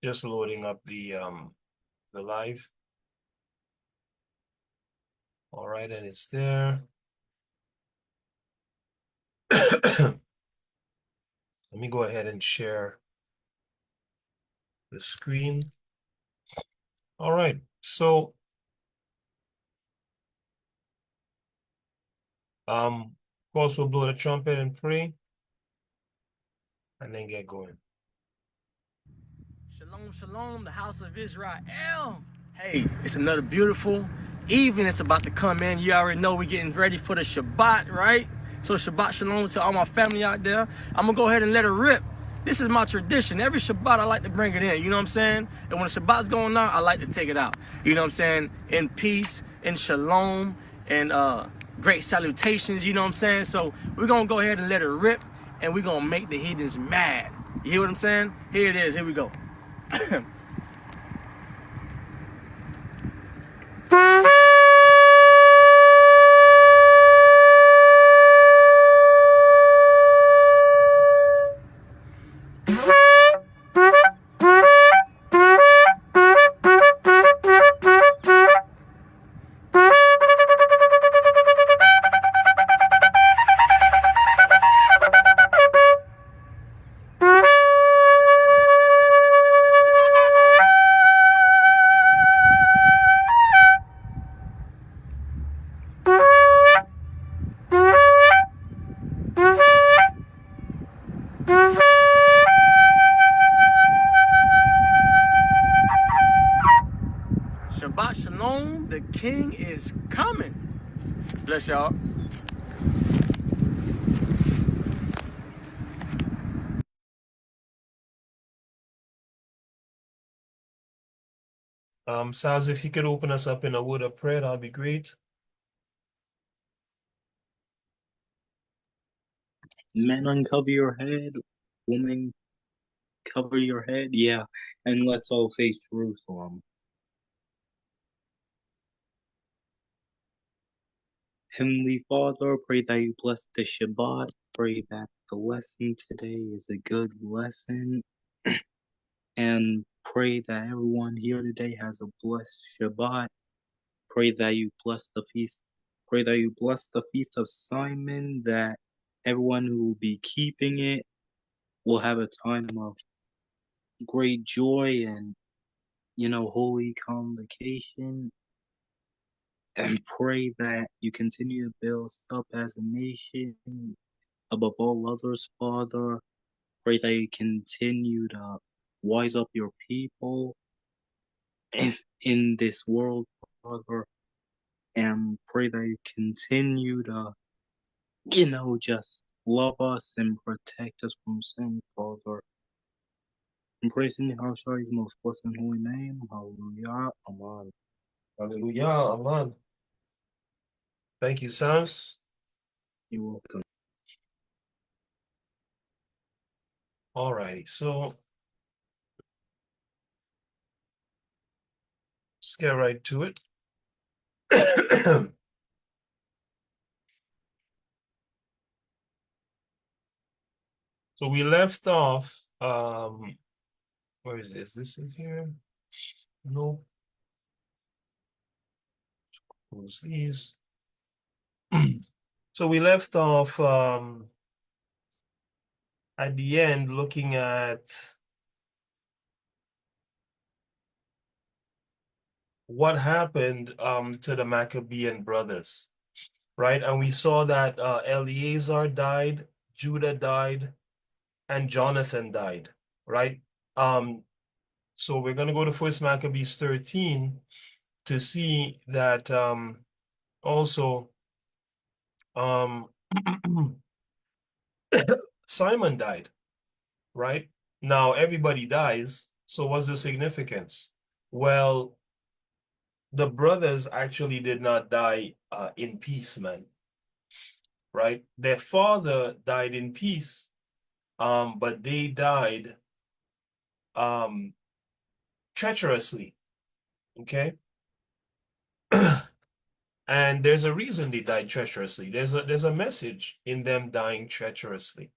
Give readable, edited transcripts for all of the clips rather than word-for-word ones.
Just loading up the live. All right, and it's there. Let me go ahead and share the screen. All right, so of course we'll blow the trumpet and pray and then get going. Shalom, shalom, the house of Israel. Hey, it's another beautiful evening. It's about to come in. You already know we're getting ready for the Shabbat, right? So Shabbat shalom to all my family out there. I'm gonna go ahead and let it rip. This is my tradition. Every Shabbat I like to bring it in, you know what I'm saying? And when the Shabbat's going on, I like to take it out. You know what I'm saying? In peace, in shalom, and great salutations, you know what I'm saying? So we're gonna go ahead and let it rip, and we're gonna make the heathens mad. You hear what I'm saying? Here it is, here we go. Shabbat shalom, the king is coming. Bless y'all. Sabs, if you could open us up in a word of prayer, that'd be great. Men, uncover your head. Woman, cover your head. Yeah, and let's all face Jerusalem. Heavenly Father, pray that you bless the Shabbat. Pray that the lesson today is a good lesson. And pray that everyone here today has a blessed Shabbat. Pray that you bless the feast. Pray that you bless the feast of Simon, that everyone who will be keeping it will have a time of great joy and, holy convocation. And pray that you continue to build us up as a nation above all others, Father. Pray that you continue to wise up your people in this world, Father. And pray that you continue to, just love us and protect us from sin, Father. And praising Hashai's most blessed and holy name. Hallelujah. Amen. Hallelujah, amen. Thank you, Sabs. You're welcome. All righty, so let's get right to it. So we left off, where is this? This in here? Nope. Close these. So we left off at the end looking at what happened to the Maccabean brothers, right? And we saw that Eleazar died, Judah died, and Jonathan died, right? So we're going to go to First Maccabees 13 to see that also Simon died, right? Now everybody dies. So what's the significance? Well, the brothers actually did not die in peace, man, right? Their father died in peace, but they died treacherously, okay? And there's a reason they died treacherously. There's a message in them dying treacherously,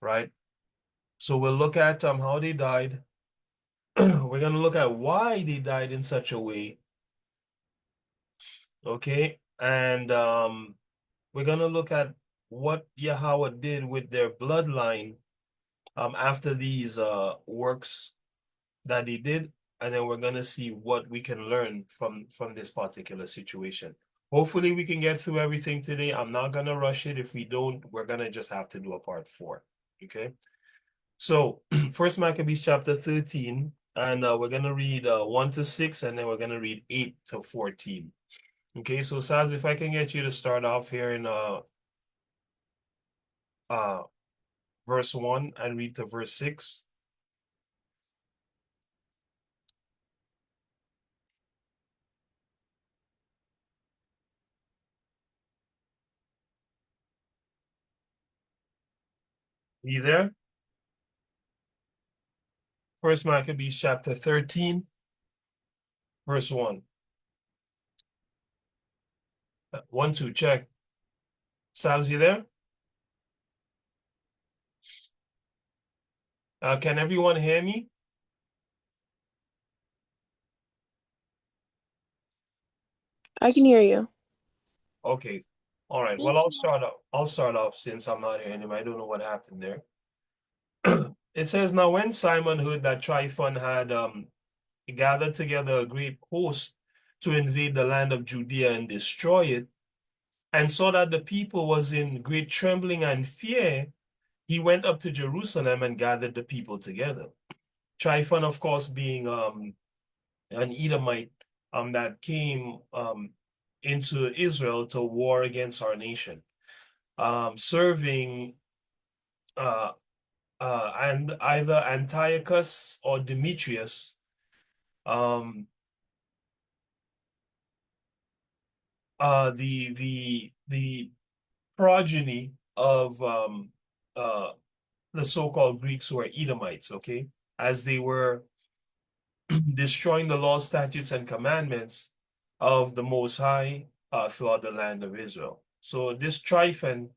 right? So we'll look at how they died, We're going to look at why they died in such a way, okay? And we're going to look at what Yahweh did with their bloodline after these works that he did, and then we're gonna see what we can learn from this particular situation. Hopefully, we can get through everything today. I'm not gonna rush it. If we don't, we're gonna just have to do a part 4. Okay. So, First Maccabees chapter 13, and we're gonna read 1 to 6, and then we're gonna read 8 to 14. Okay. So, Saz, if I can get you to start off here in uh verse 1 and read to verse 6. You there? First Maccabees chapter 13, verse 1. 1, 2, check. Sabs, you there? Can everyone hear me? I can hear you. Okay. All right. Well, I'll start off since I'm not hearing him. I don't know what happened there. It says, now when Simon heard that Tryphon had gathered together a great host to invade the land of Judea and destroy it, and saw that the people was in great trembling and fear, he went up to Jerusalem and gathered the people together. Tryphon, of course, being an Edomite that came into Israel to war against our nation, serving uh, and either Antiochus or Demetrius, um, the progeny of uh, the so-called Greeks who are Edomites, okay, as they were destroying the law, statutes, and commandments of the Most High throughout the land of Israel. So this Tryphon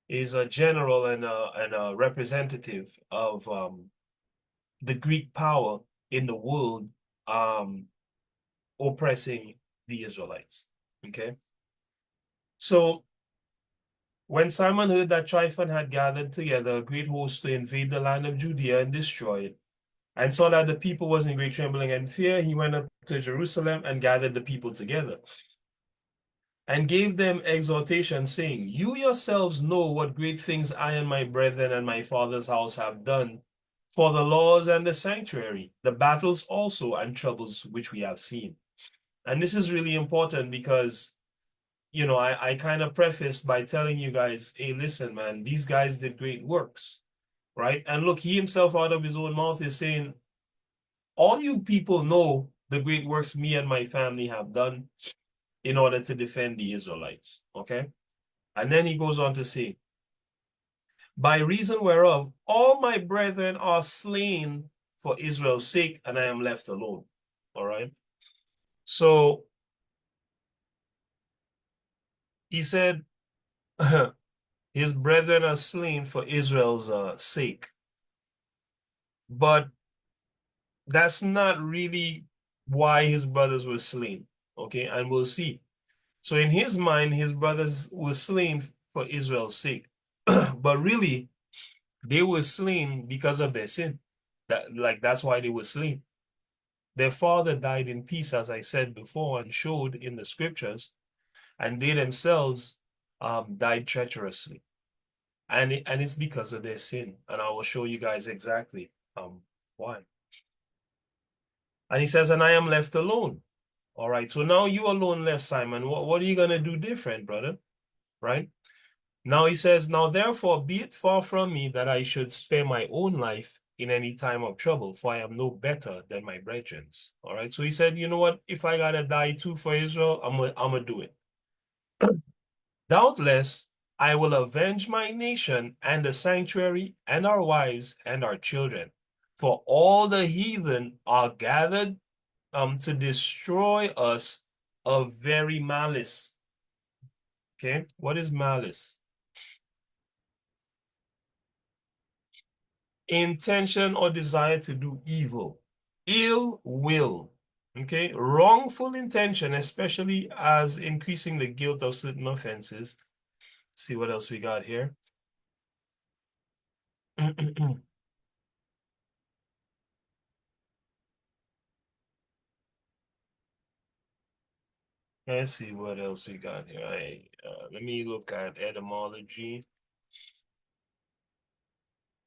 is a general and a representative of the Greek power in the world um, oppressing the Israelites. Okay. So when Simon heard that Tryphon had gathered together a great host to invade the land of Judea and destroy it, and saw that the people was in great trembling and fear, he went up to Jerusalem and gathered the people together and gave them exhortation, saying, you yourselves know what great things I and my brethren and my father's house have done for the laws and the sanctuary, the battles also and troubles which we have seen. And this is really important because, I kind of prefaced by telling you guys, hey, listen, man, these guys did great works, right? And look, he himself out of his own mouth is saying, all you people know the great works me and my family have done in order to defend the Israelites, okay? And then he goes on to say, by reason whereof all my brethren are slain for Israel's sake, and I am left alone. All right. So he said, his brethren are slain for Israel's sake. But that's not really why his brothers were slain. Okay. And we'll see. So in his mind, his brothers were slain for Israel's sake. But really, they were slain because of their sin. That's why they were slain. Their father died in peace, as I said before and showed in the scriptures, and they themselves died treacherously. And it's because of their sin. And I will show you guys exactly why. And he says, and I am left alone. All right. So now you alone left, Simon. What are you going to do different, brother? Right? Now he says, now therefore be it far from me that I should spare my own life in any time of trouble, for I am no better than my brethren. All right. So he said, you know what? If I gotta die too for Israel, I'm gonna do it. Doubtless, I will avenge my nation and the sanctuary and our wives and our children, for all the heathen are gathered to destroy us of very malice. Okay, what is malice? intention or desire to do evil, ill will, okay, wrongful intention, especially as increasing the guilt of certain offenses. See what else we got here. Let's see what else we got here. Let me look at etymology,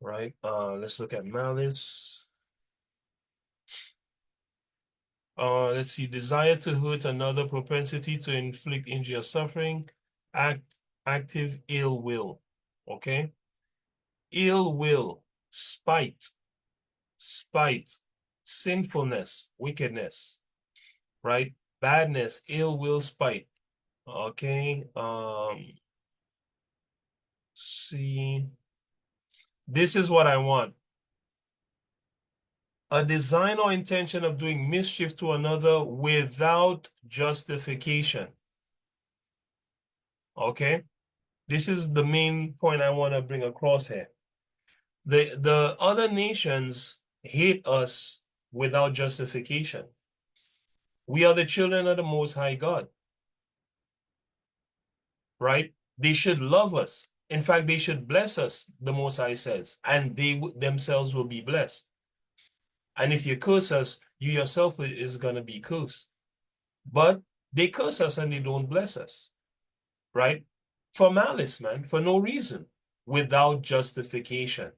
right? Let's look at malice. Let's see, desire to hurt another, propensity to inflict injury or suffering, active ill will, okay? Ill will, spite, sinfulness, wickedness, right? Badness, ill will, spite, okay? See, this is what I want. A design or intention of doing mischief to another without justification, okay? This is the main point I want to bring across here. The other nations hate us without justification. We are the children of the Most High God, right? They should love us. In fact, they should bless us, the Most High says, and they themselves will be blessed. And if you curse us, you yourself is going to be cursed. But they curse us and they don't bless us, right? For malice, man, for no reason, without justification,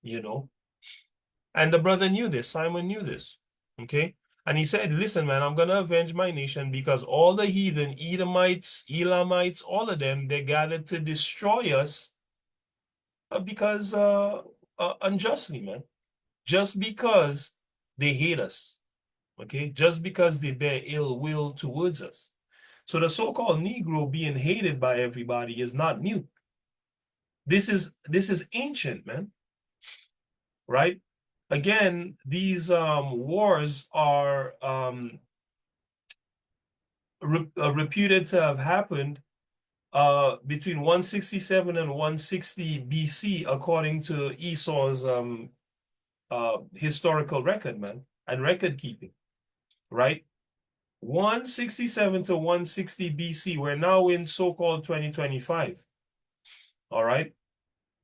you know? And the brother knew this, Simon knew this, okay? And he said, listen, man, I'm going to avenge my nation because all the heathen, Edomites, Elamites, all of them, they gathered to destroy us because unjustly, man. Just because they hate us, okay? Just because they bear ill will towards us. So the so-called Negro being hated by everybody is not new. This is ancient, man, right? Again, these wars are reputed to have happened between 167 and 160 BC, according to Esau's historical record, man, and record keeping, right? 167 to 160 BC. We're now in so-called 2025. All right.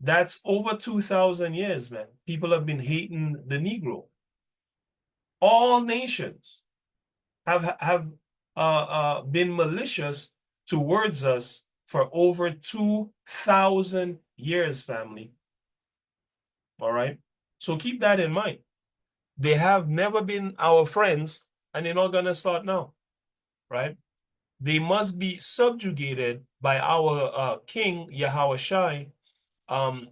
That's over 2,000 years, man. People have been hating the Negro. All nations have been malicious towards us for over 2,000 years, family. All right. So keep that in mind. They have never been our friends, and they're not gonna start now, right? They must be subjugated by our King Yahweh Shai, um,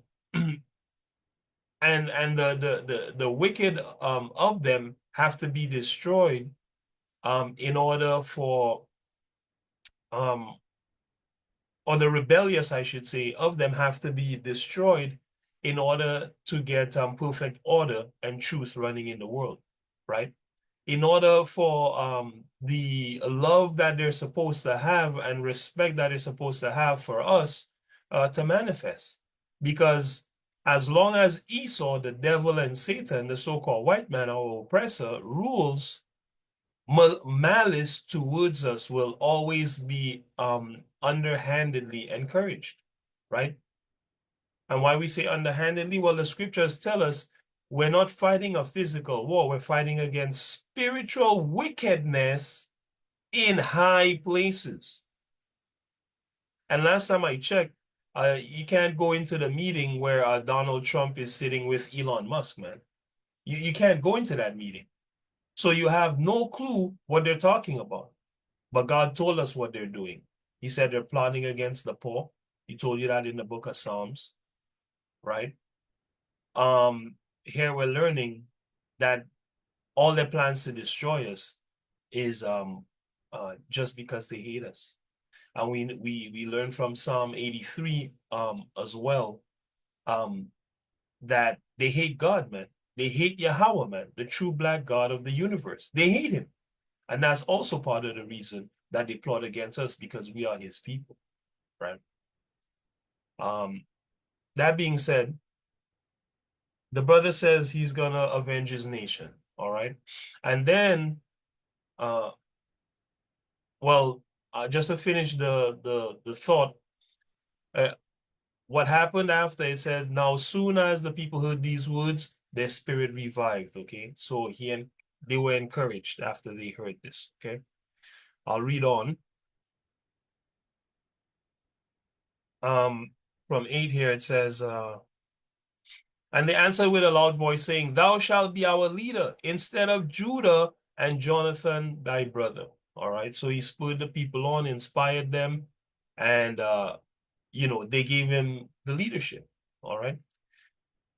and the wicked of them have to be destroyed in order for or the rebellious, I should say, of them have to be destroyed in order to get perfect order and truth running in the world, right? In order for the love that they're supposed to have and respect that they're supposed to have for us to manifest. Because as long as Esau, the devil, and Satan, the so-called white man, our oppressor, rules, malice towards us will always be underhandedly encouraged, right? And why we say underhandedly? Well, the scriptures tell us we're not fighting a physical war. We're fighting against spiritual wickedness in high places. And last time I checked, you can't go into the meeting where Donald Trump is sitting with Elon Musk, man. You can't go into that meeting. So you have no clue what they're talking about. But God told us what they're doing. He said they're plotting against the poor. He told you that in the book of Psalms, right? Here we're learning that all their plans to destroy us is just because they hate us. And we learn from Psalm 83 as well that they hate God, man. They hate Yahweh, man, the true black God of the universe. They hate him. And that's also part of the reason that they plot against us, because we are his people, right? That being said, The brother says he's gonna avenge his nation. All right. And then, uh, well, just to finish the thought, uh, what happened after it said, now soon as the people heard these words, their spirit revived. Okay. So they were encouraged after they heard this. Okay. I'll read on. Um, from 8 here, it says, and they answered with a loud voice, saying, thou shalt be our leader instead of Judah and Jonathan thy brother. All right. So he spurred the people on, inspired them, and they gave him the leadership. All right.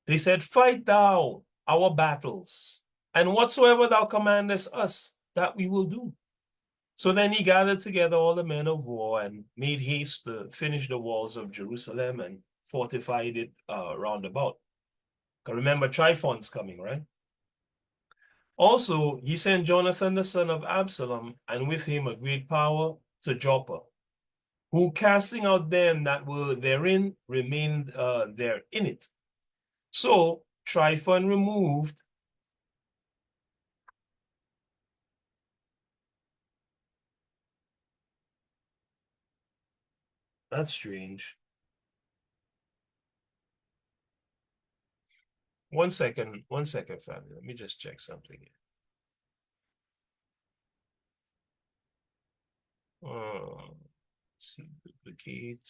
They said, fight thou our battles, and whatsoever thou commandest us, that we will do. So then he gathered together all the men of war and made haste to finish the walls of Jerusalem and fortified it round about. Because remember, Tryphon's coming, right? Also, he sent Jonathan the son of Absalom, and with him a great power, to Joppa, who casting out them that were therein remained there in it. So Tryphon removed. That's strange. 1 second, family. Let me just check something here. Let's see, duplicate.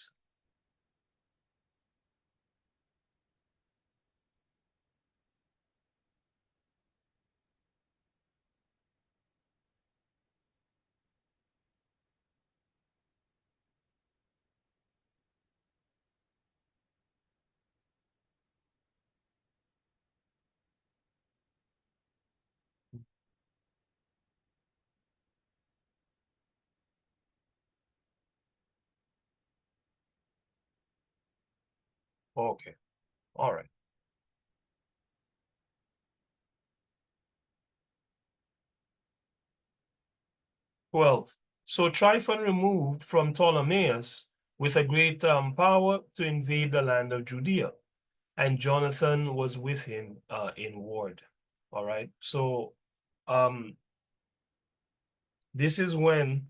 Okay, all right. 12. So Tryphon removed from Ptolemais with a great power to invade the land of Judea, and Jonathan was with him in ward. All right. So um, this is when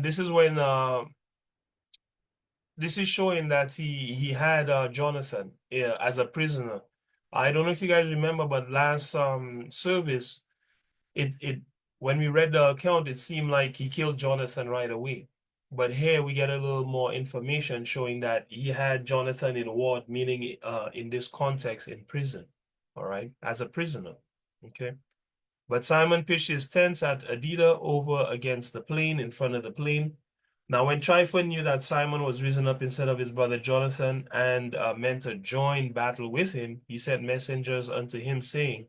this is when this is showing that he had Jonathan as a prisoner. I don't know if you guys remember, but last service, it when we read the account, it seemed like he killed Jonathan right away. But here we get a little more information showing that he had Jonathan in ward, meaning in this context in prison, all right, as a prisoner. Okay. But Simon pitched his tents at Adida over against the plain, in front of the plain. Now, when Tryphon knew that Simon was risen up instead of his brother Jonathan and meant to join battle with him, he sent messengers unto him, saying,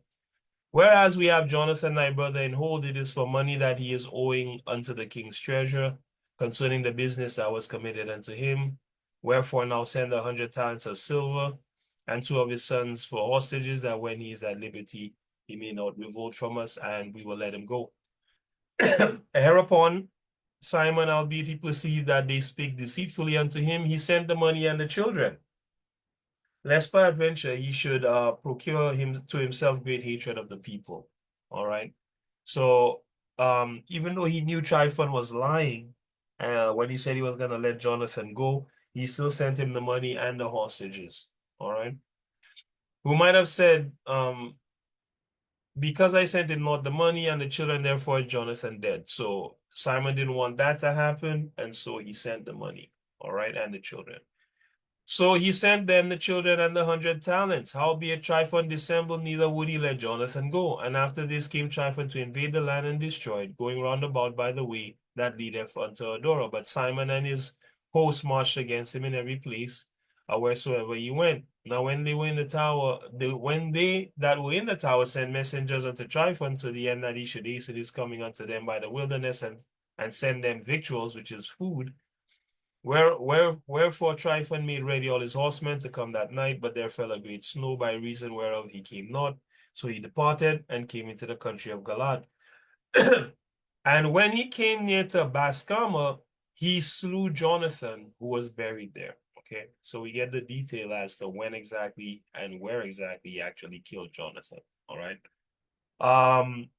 whereas we have Jonathan thy brother in hold, it is for money that he is owing unto the king's treasure, concerning the business that was committed unto him. Wherefore now send 100 talents of silver, and 2 of his sons for hostages, that when he is at liberty, he may not revolt from us, and we will let him go. Hereupon Simon, albeit he perceived that they speak deceitfully unto him, he sent the money and the children, lest peradventure he should procure him to himself great hatred of the people. All right. So even though he knew Tryphon was lying when he said he was gonna let Jonathan go, he still sent him the money and the hostages. All right. Who might have said, because I sent him not the money and the children, therefore is Jonathan dead. So Simon didn't want that to happen, and so he sent the money, all right, and the children. So he sent them the children and the 100 talents. Howbeit Tryphon dissembled, neither would he let Jonathan go. And after this came Tryphon to invade the land and destroy it, going round about by the way that leadeth unto Adora. But Simon and his host marched against him in every place, wheresoever he went. Now when they were in the tower, when they that were in the tower sent messengers unto Tryphon to the end that he should hasten his coming unto them by the wilderness and send them victuals, which is food. Wherefore Tryphon made ready all his horsemen to come that night, but there fell a great snow, by reason whereof he came not. So he departed and came into the country of Galaad. And when he came near to Bascama, he slew Jonathan, who was buried there. Okay, so we get the detail as to when exactly and where exactly he actually killed Jonathan. All right. Um,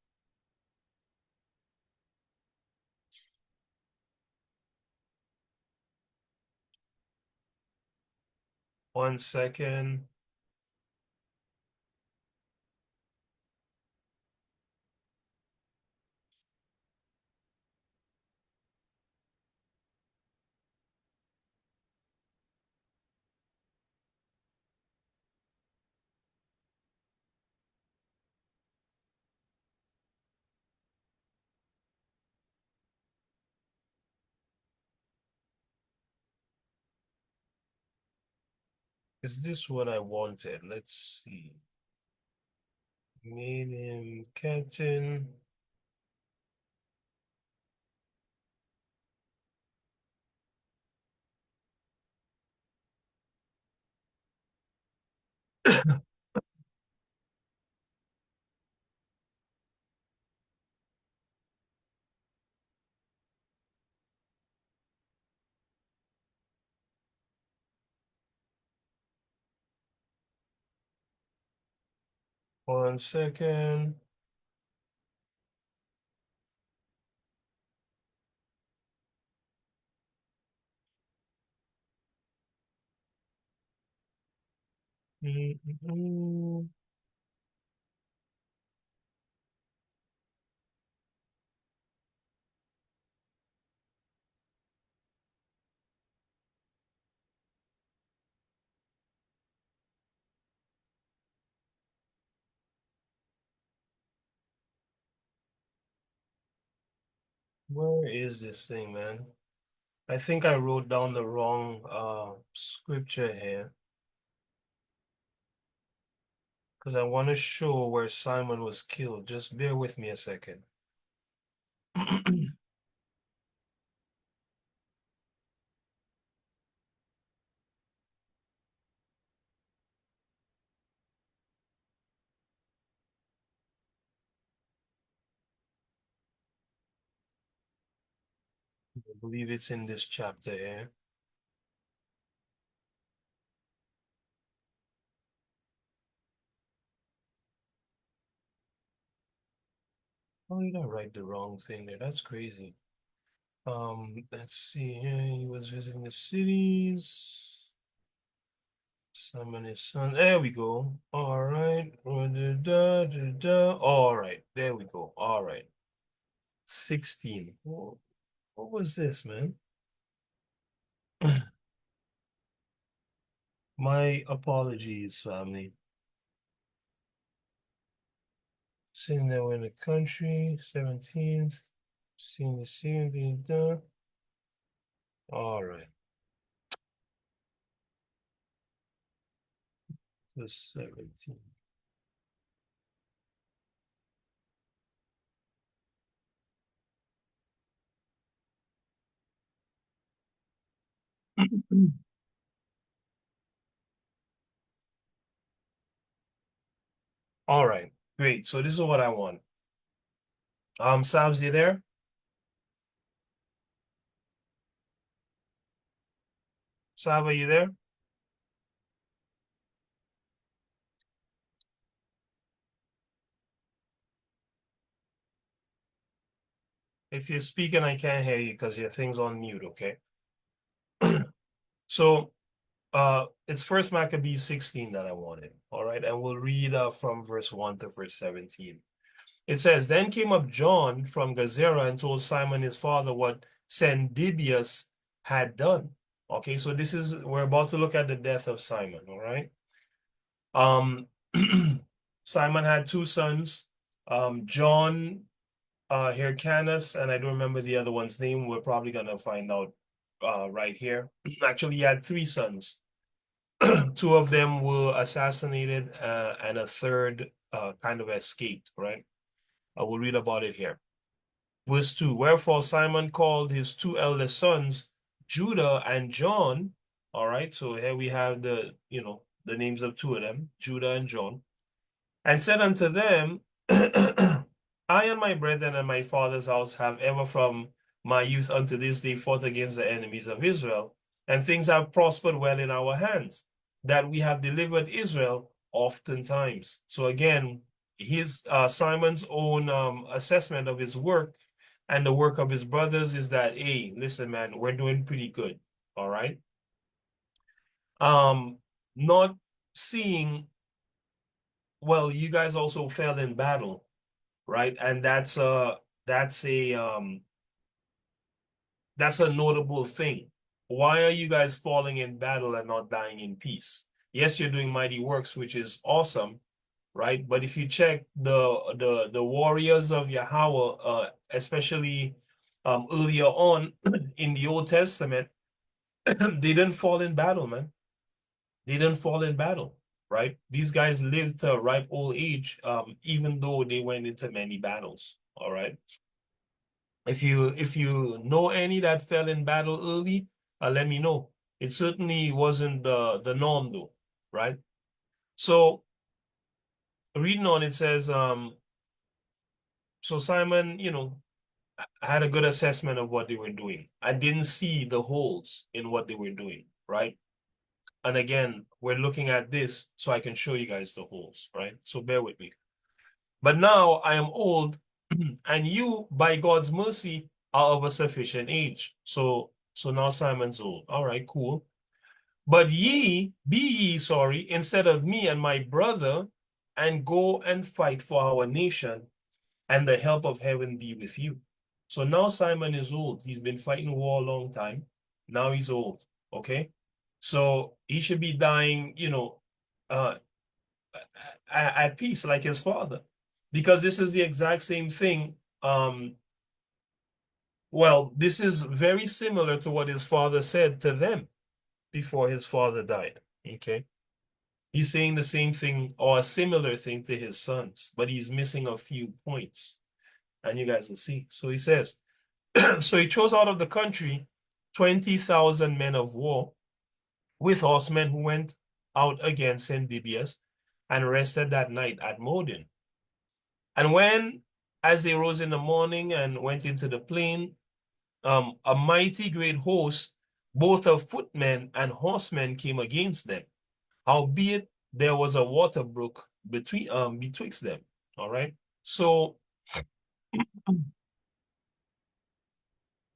1 second. 'Is this what I wanted? Let's see. Made him captain. One second. Mm-mm. Where is this thing, man? I think I wrote down the wrong scripture here because I want to show where Simon was killed. Just bear with me a second. I believe it's in this chapter here. Oh, you didn't write the wrong thing there. That's crazy. Let's see here. He was visiting the cities. Simon his son. There we go. All right. All right. There we go. All right. 16. What was this, man? My apologies, family. Seeing that we're in the country, 17th. Seeing the scene being done. All right. The 17th. All right. Great. So this is what I want. Sabs, you there? Sab, are you there? If you're speaking, I can't hear you because your thing's on mute, okay? So it's first Maccabees 16 that I wanted. All right, and we'll read from verse 1 to verse 17. It says, Then came up John from Gazera and told Simon his father what Sendibius had done. Okay, so we're about to look at the death of Simon, all right? Simon had two sons, John, Hyrcanus, and I don't remember the other one's name. We're probably gonna find out right here. Actually, he had three sons. Two of them were assassinated, and a third kind of escaped, right? I will read about it here. Verse 2, Wherefore Simon called his two eldest sons, Judah and John. All right, so here we have the names of two of them, Judah and John, and said unto them, I and my brethren and my father's house have ever from my youth unto this day fought against the enemies of Israel, and things have prospered well in our hands, that we have delivered Israel oftentimes. So again, his Simon's own assessment of his work and the work of his brothers is that, hey, listen, man, we're doing pretty good. All right. Not seeing, well, you guys also fell in battle, right? And that's a notable thing. Why are you guys falling in battle and not dying in peace? Yes, you're doing mighty works, which is awesome, right? But if you check the warriors of Yahweh, especially earlier on in the Old Testament, they didn't fall in battle, man. They didn't fall in battle, right? These guys lived to a ripe old age, even though they went into many battles. All right. If you know any that fell in battle early, let me know. It certainly wasn't the norm though, right? So reading on, it says, so Simon, had a good assessment of what they were doing. I didn't see the holes in what they were doing, right? And again, we're looking at this so I can show you guys the holes, right? So bear with me. But now I am old, and you, by God's mercy, are of a sufficient age. So now Simon's old. All right, cool. But be ye, sorry, instead of me and my brother, and go and fight for our nation, and the help of heaven be with you. So now Simon is old. He's been fighting war a long time. Now he's old. Okay. So he should be dying, uh, at peace like his father, because this is the exact same thing. Well, this is very similar to what his father said to them before his father died. Okay. He's saying the same thing or a similar thing to his sons, but he's missing a few points. And you guys will see. So he says, so he chose out of the country 20,000 men of war with horsemen who went out against Maccabeus and rested that night at Modin. And as they rose in the morning and went into the plain, a mighty great host, both of footmen and horsemen, came against them. Howbeit there was a water brook betwixt them. All right. So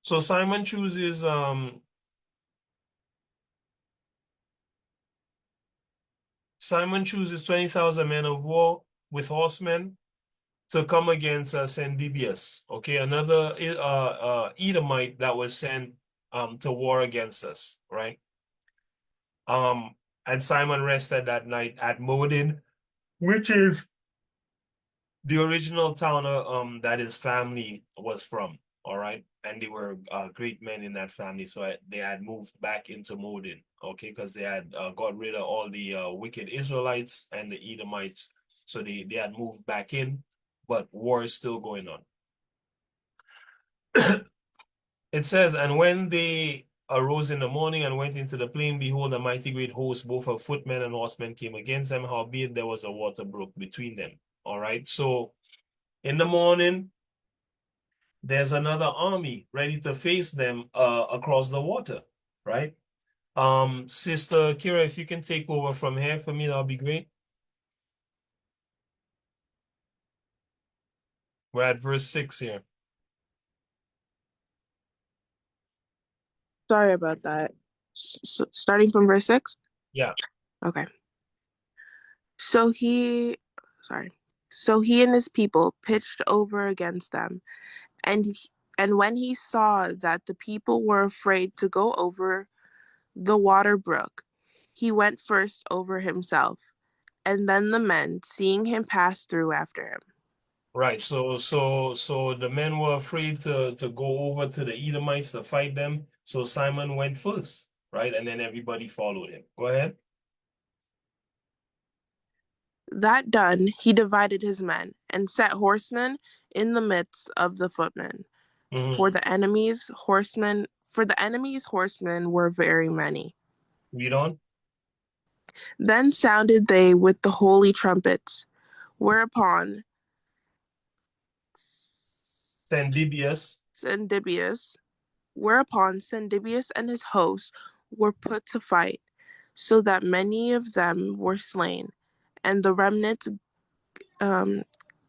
Simon chooses 20,000 men of war with horsemen to come against Maccabeus. Okay, another Edomite that was sent to war against us, right? And Simon rested that night at Modin, which is the original town that his family was from. All right, and they were great men in that family, so they had moved back into Modin. Okay, because they had got rid of all the wicked Israelites and the Edomites, so they had moved back in, but war is still going on. It says, and when they arose in the morning and went into the plain, behold, a mighty great host, both of footmen and horsemen, came against them. Howbeit there was a water brook between them. All right. So in the morning, there's another army ready to face them across the water. Right. Sister Kira, if you can take over from here for me, that'll be great. We're at verse 6 here. Sorry about that. Starting from verse 6? Yeah. Okay. So he and his people pitched over against them, and when he saw that the people were afraid to go over the water brook, he went first over himself, and then the men, seeing him, passed through after him. Right. So the men were afraid to go over to the Edomites to fight them. So Simon went first, right? And then everybody followed him. Go ahead. That done, he divided his men, and set horsemen in the midst of the footmen. For the enemy's horsemen were very many. Read on. Then sounded they with the holy trumpets, whereupon Sandibius. Sendibius, whereupon Sendibius and his hosts were put to fight, so that many of them were slain, and the remnant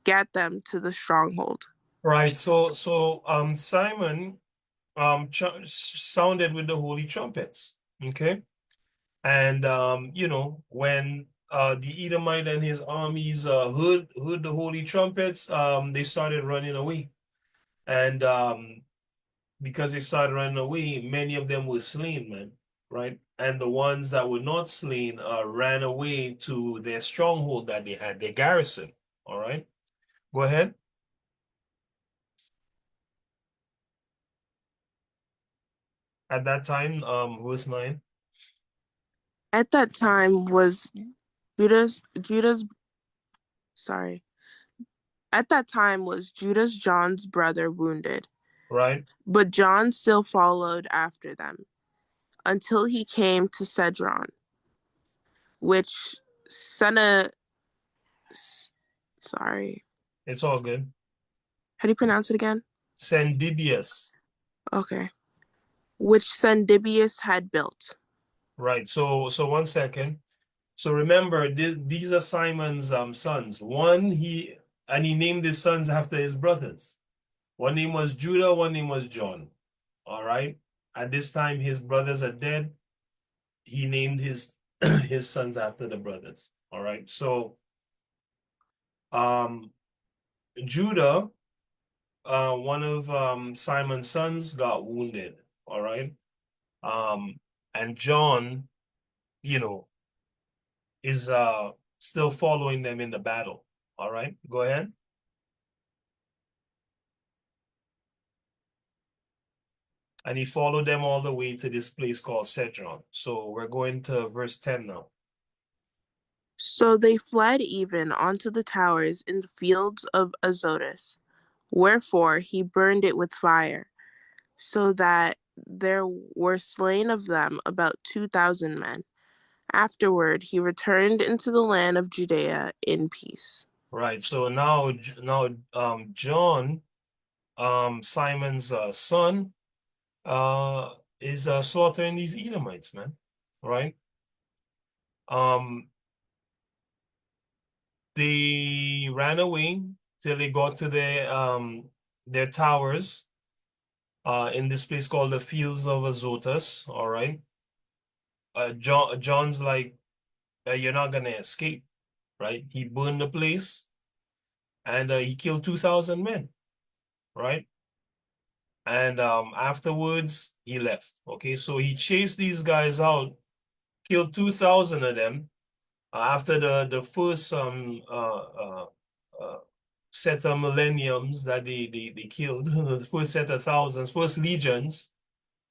gat them to the stronghold. Right. So Simon sounded with the holy trumpets. Okay. And when the Edomite and his armies heard the holy trumpets, they started running away. And because they started running away, many of them were slain, man. Right? And the ones that were not slain ran away to their stronghold that they had, their garrison. All right. Go ahead. At that time, verse 9. At that time was Judah's sorry. At that time was Judah's John's brother wounded, Right? but John still followed after them until he came to Cedron, which Senna sorry. It's all good. How do you pronounce it again? Sendibius. Okay. Which Sendibius had built. Right. So 1 second. So remember, these are Simon's sons. He named his sons after his brothers. One name was Judah, one name was John. All right. At this time, his brothers are dead. He named his his sons after the brothers. All right. So um Judah, one of Simon's sons, got wounded. All right. And John, you know, is still following them in the battle. All right, go ahead. And he followed them all the way to this place called Cedron. So we're going to verse 10 now. So they fled even onto the towers in the fields of Azotus. Wherefore he burned it with fire, so that there were slain of them about 2,000 men. Afterward he returned into the land of Judea in peace. Right. So now John, Simon's son, is slaughtering these Edomites, man. Right. Um, they ran away till they got to their towers in this place called the Fields of Azotus. All right. John's like, you're not gonna escape, right? He burned the place and he killed 2,000 men, right? And afterwards he left. Okay, so he chased these guys out, killed 2,000 of them. After the first set of millenniums that they killed, the first set of thousands, first legions,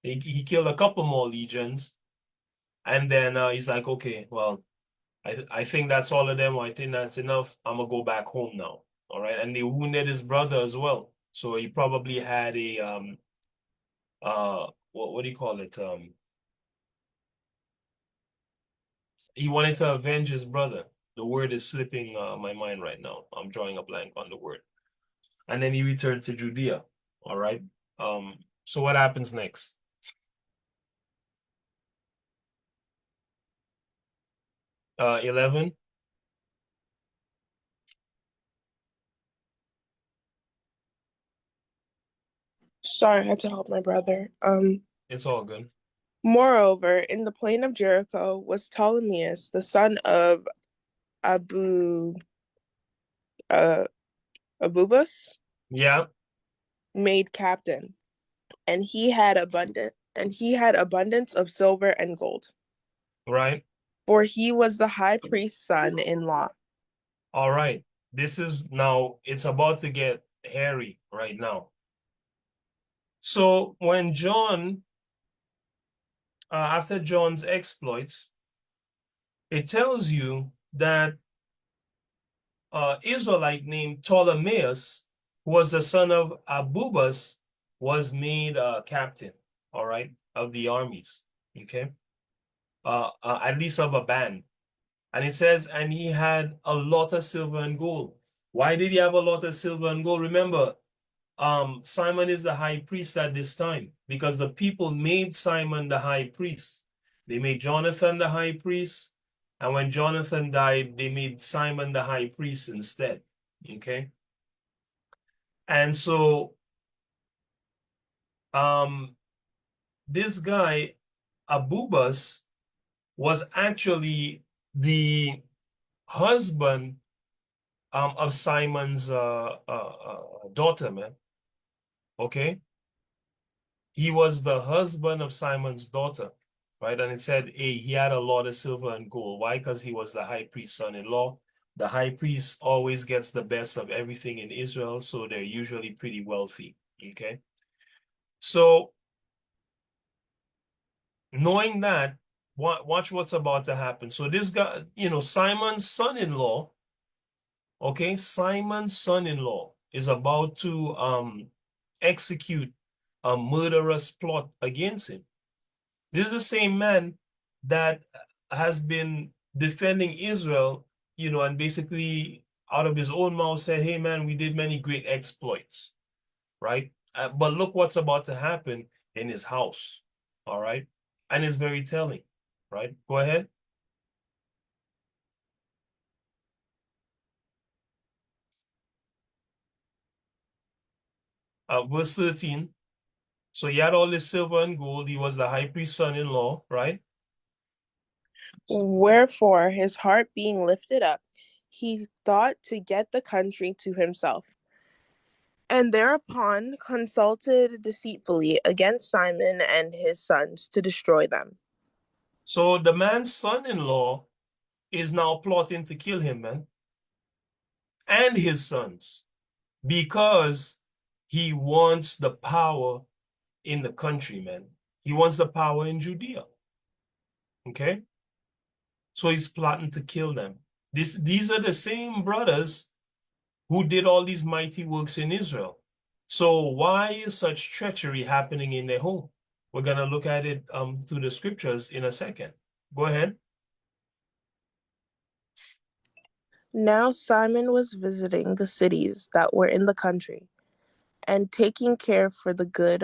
he killed a couple more legions, and then he's like, okay, well, I think that's all of them. I think that's enough. I'm gonna go back home now. All right. And they wounded his brother as well. So he probably had a what do you call it? He wanted to avenge his brother. The word is slipping my mind right now. I'm drawing a blank on the word. And then he returned to Judea. All right. So what happens next? 11. Sorry, I had to help my brother. It's all good. Moreover, in the plain of Jericho was Ptolemaeus, the son of Abu uh, Abubus, Yeah. made captain, and he had abundance of silver and gold, Right. for he was the high priest's son-in-law. All right. This is now, it's about to get hairy right now. So when John, after John's exploits, it tells you that Israelite named Ptolemaeus, who was the son of Abubas, was made captain, all right, of the armies, okay, at least of a band. And it says, and he had a lot of silver and gold. Why did he have a lot of silver and gold? Remember, Simon is the high priest at this time because the people made Simon the high priest. They made Jonathan the high priest, and when Jonathan died, they made Simon the high priest instead. Okay. And so um, this guy, Abubas, was actually the husband of Simon's daughter, man. Okay. He was the husband of Simon's daughter, right? And it said, hey, he had a lot of silver and gold. Why? Because he was the high priest's son-in-law. The high priest always gets the best of everything in Israel, so they're usually pretty wealthy. Okay. So knowing that, watch what's about to happen. So this guy, Simon's son-in-law, okay, Simon's son-in-law is about to execute a murderous plot against him. This is the same man that has been defending Israel, and basically out of his own mouth said, hey man, we did many great exploits, right? But look what's about to happen in his house, all right? And it's very telling, right? Go ahead. Verse 13. So he had all this silver and gold. He was the high priest's son-in-law, right? Wherefore, his heart being lifted up, he thought to get the country to himself, and thereupon consulted deceitfully against Simon and his sons to destroy them. So the man's son-in-law is now plotting to kill him, man, and his sons, because he wants the power in the country, man. He wants the power in Judea. Okay? So he's plotting to kill them. These are the same brothers who did all these mighty works in Israel. So why is such treachery happening in their home? We're going to look at it through the scriptures in a second. Go ahead. Now Simon was visiting the cities that were in the country, and taking care for the good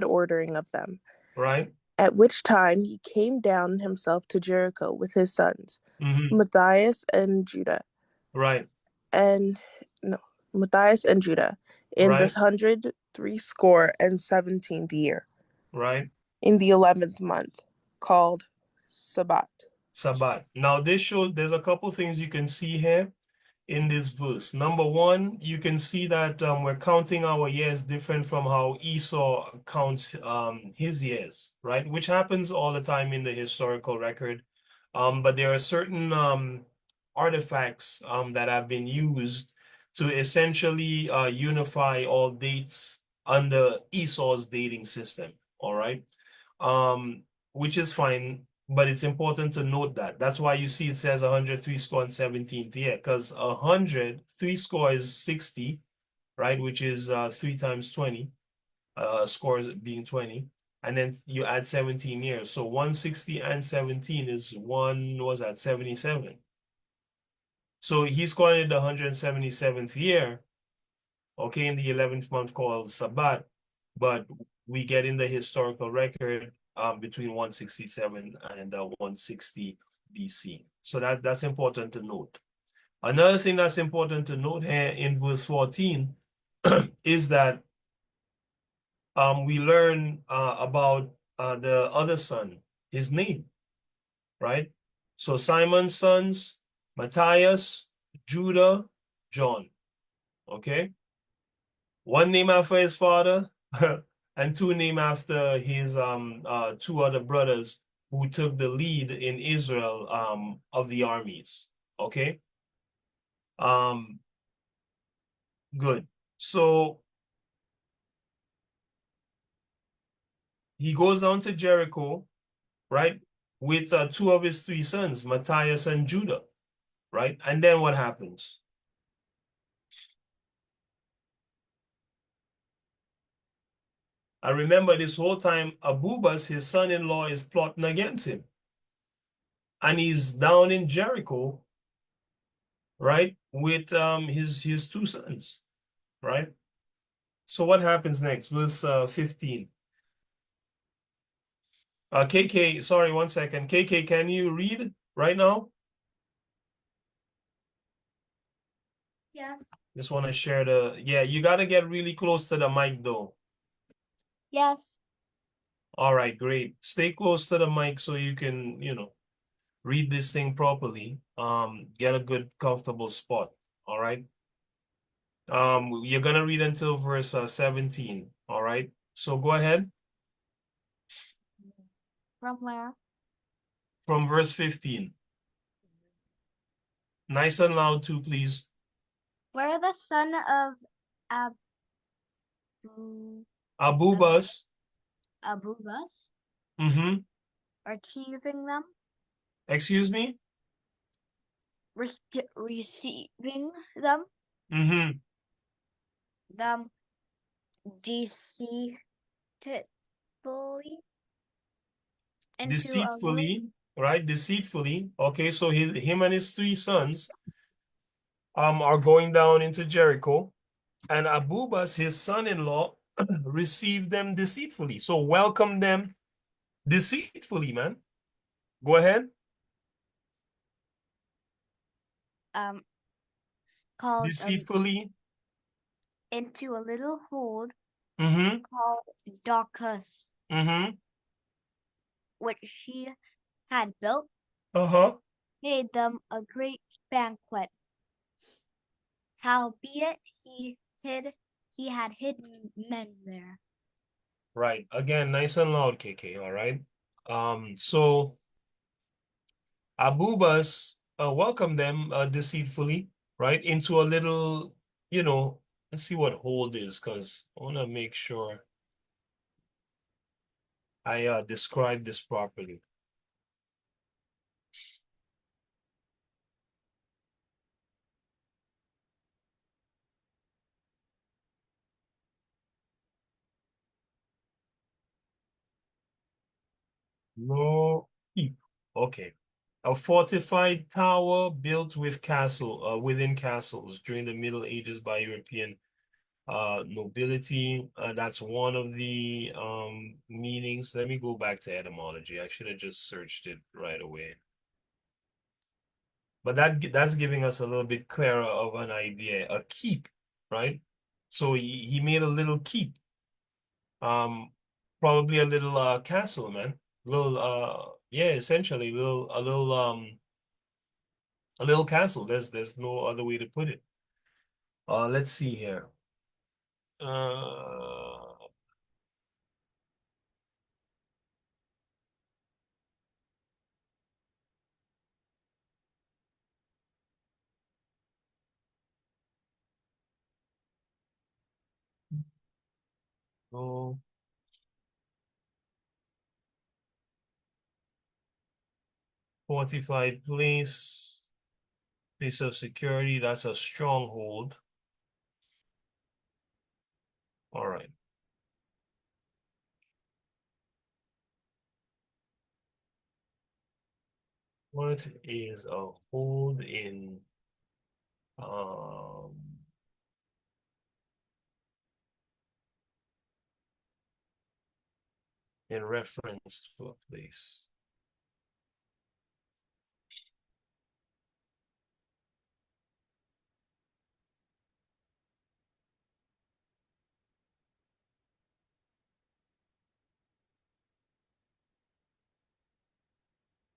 ordering of them. Right. At which time he came down himself to Jericho with his sons, Mm-hmm. Matthias and Judah, Right. and no, Matthias and Judah, in the Right. 117th year, Right. in the 11th month, called Sabbat. Sabbath. Now this shows there's a couple things you can see here in this verse. Number one, you can see that we're counting our years different from how Esau counts his years, right? Which happens all the time in the historical record. But there are certain artifacts that have been used to essentially unify all dates under Esau's dating system, all right? Which is fine, but it's important to note that. That's why you see it says 103 score and 17th year, because 3 score is 60, right? Which is 3 times 20, scores being 20. And then you add 17 years. So 160 and 17 is was at 77. So he's calling it the 177th year, okay, in the 11th month called Sabbat, but we get in the historical record between 167 and 160 BC. So that's important to note. Another thing that's important to note here in verse 14 is that we learn about the other son, his name, right? So Simon's sons, Matthias, Judah, John, okay? One name after his father, and two named after his two other brothers who took the lead in Israel of the armies. Okay. Um, good. So he goes down to Jericho, right, with two of his three sons, Matthias and Judah, right? And then what happens? I remember this whole time, Abubas, his son-in-law, is plotting against him. And he's down in Jericho, right, with his two sons, right? So what happens next? Verse 15. KK, sorry, 1 second. KK, can you read right now? Yes. Just want to share yeah, you got to get really close to the mic though. Yes. All right, great. Stay close to the mic so you can, read this thing properly. Get a good, comfortable spot. All right. You're gonna read until verse 17. All right. So go ahead From where? from verse 15. Nice and loud too, please. Where the son of Abu, Abubas. Abubas Mm-hmm. are teasing them, Excuse me? receiving them, Mm-hmm. them deceitfully into a little. Deceitfully, right? Deceitfully. Okay, so him and his three sons are going down into Jericho, and Abubas, his son-in-law, received them deceitfully. So welcome them deceitfully, man. Go ahead. um called Deceitfully. into a little hold Mm-hmm. called Daucus, Mm-hmm. which she had built, Uh-huh. made them a great banquet. Howbeit he had hidden men there. Right. Again, nice and loud, KK, all right? So Abubas welcomed them deceitfully, right, into a little, let's see what hold is, because I want to make sure I describe this properly. No. Okay. A fortified tower built within castles during the Middle Ages by European nobility. That's one of the meanings. Let me go back to etymology. I should have just searched it right away. But that's giving us a little bit clearer of an idea. A keep, right? So he made a little keep. Um, Probably a little castle, man. Little yeah, essentially a little castle. There's no other way to put it. Let's see here. Uh 45 place of security, that's a stronghold. All right. What is a hold um in reference to a place?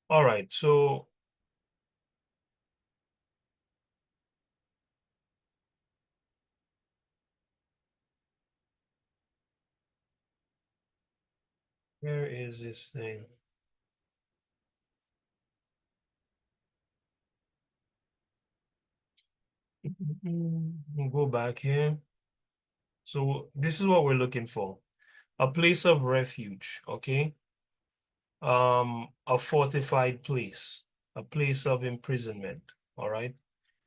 All right, so where is this thing? We'll go back here. So this is what we're looking for. A place of refuge, okay? A fortified place, a place of imprisonment, all right?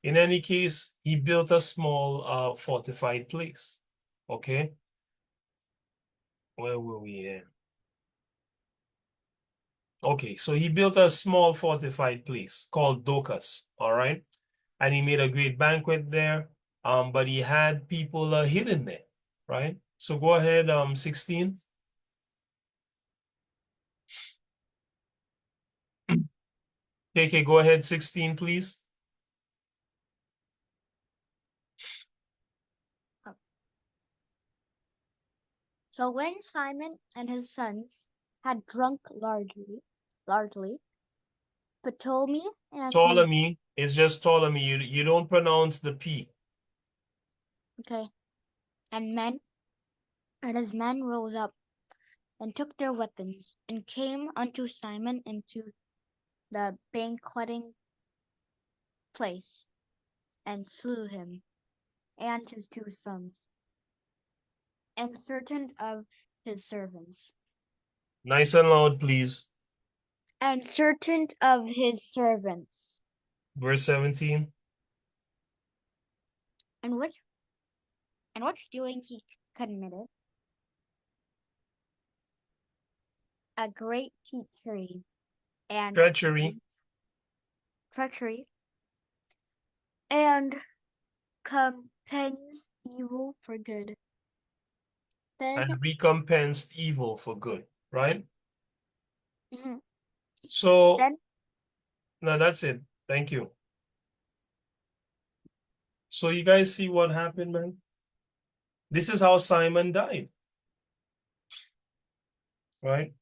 In any case, he built a small fortified place, okay? Where were we here? Okay, so he built a small fortified place called Docus, all right? and he made a great banquet there. But he had people hidden there, right? So go ahead, 16. KK, go ahead, 16, please. So when Simon and his sons had drunk largely, Ptolemy and his Ptolemy is just Ptolemy. You don't pronounce the P. okay and men and his men rose up and took their weapons and came unto Simon into the banqueting place and slew him and his 2 sons and certain of his servants Nice and loud, please. and certain of his servants Verse 17. and which doing he committed a great treachery and Treachery treachery and compends evil for good. Then and recompensed evil for good, right? mhm, So, then no, that's it. Thank you. So you guys see what happened, man? This is how Simon died, right?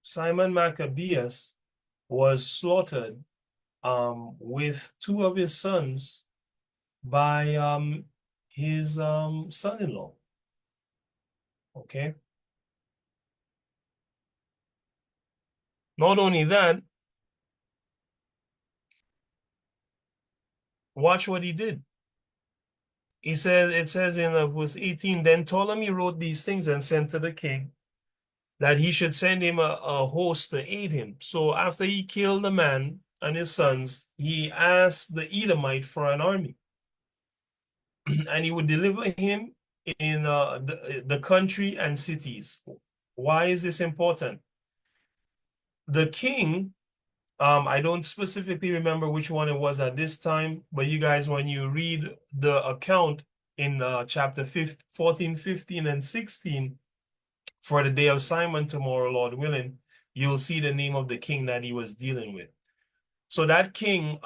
Simon Maccabeus was slaughtered with 2 of his sons by his son-in-law. Okay. Not only that, watch what he did. It says in verse 18, then Ptolemy wrote these things and sent to the king that he should send him a host to aid him. So after he killed the man and his sons, he asked the Edomite for an army, and he would deliver him in the country and cities. Why is this important? The king, I don't specifically remember which one it was at this time, but you guys, when you read the account in chapter 14, 15, and 16, for the day of Simon tomorrow, Lord willing, you'll see the name of the king that he was dealing with. So that king,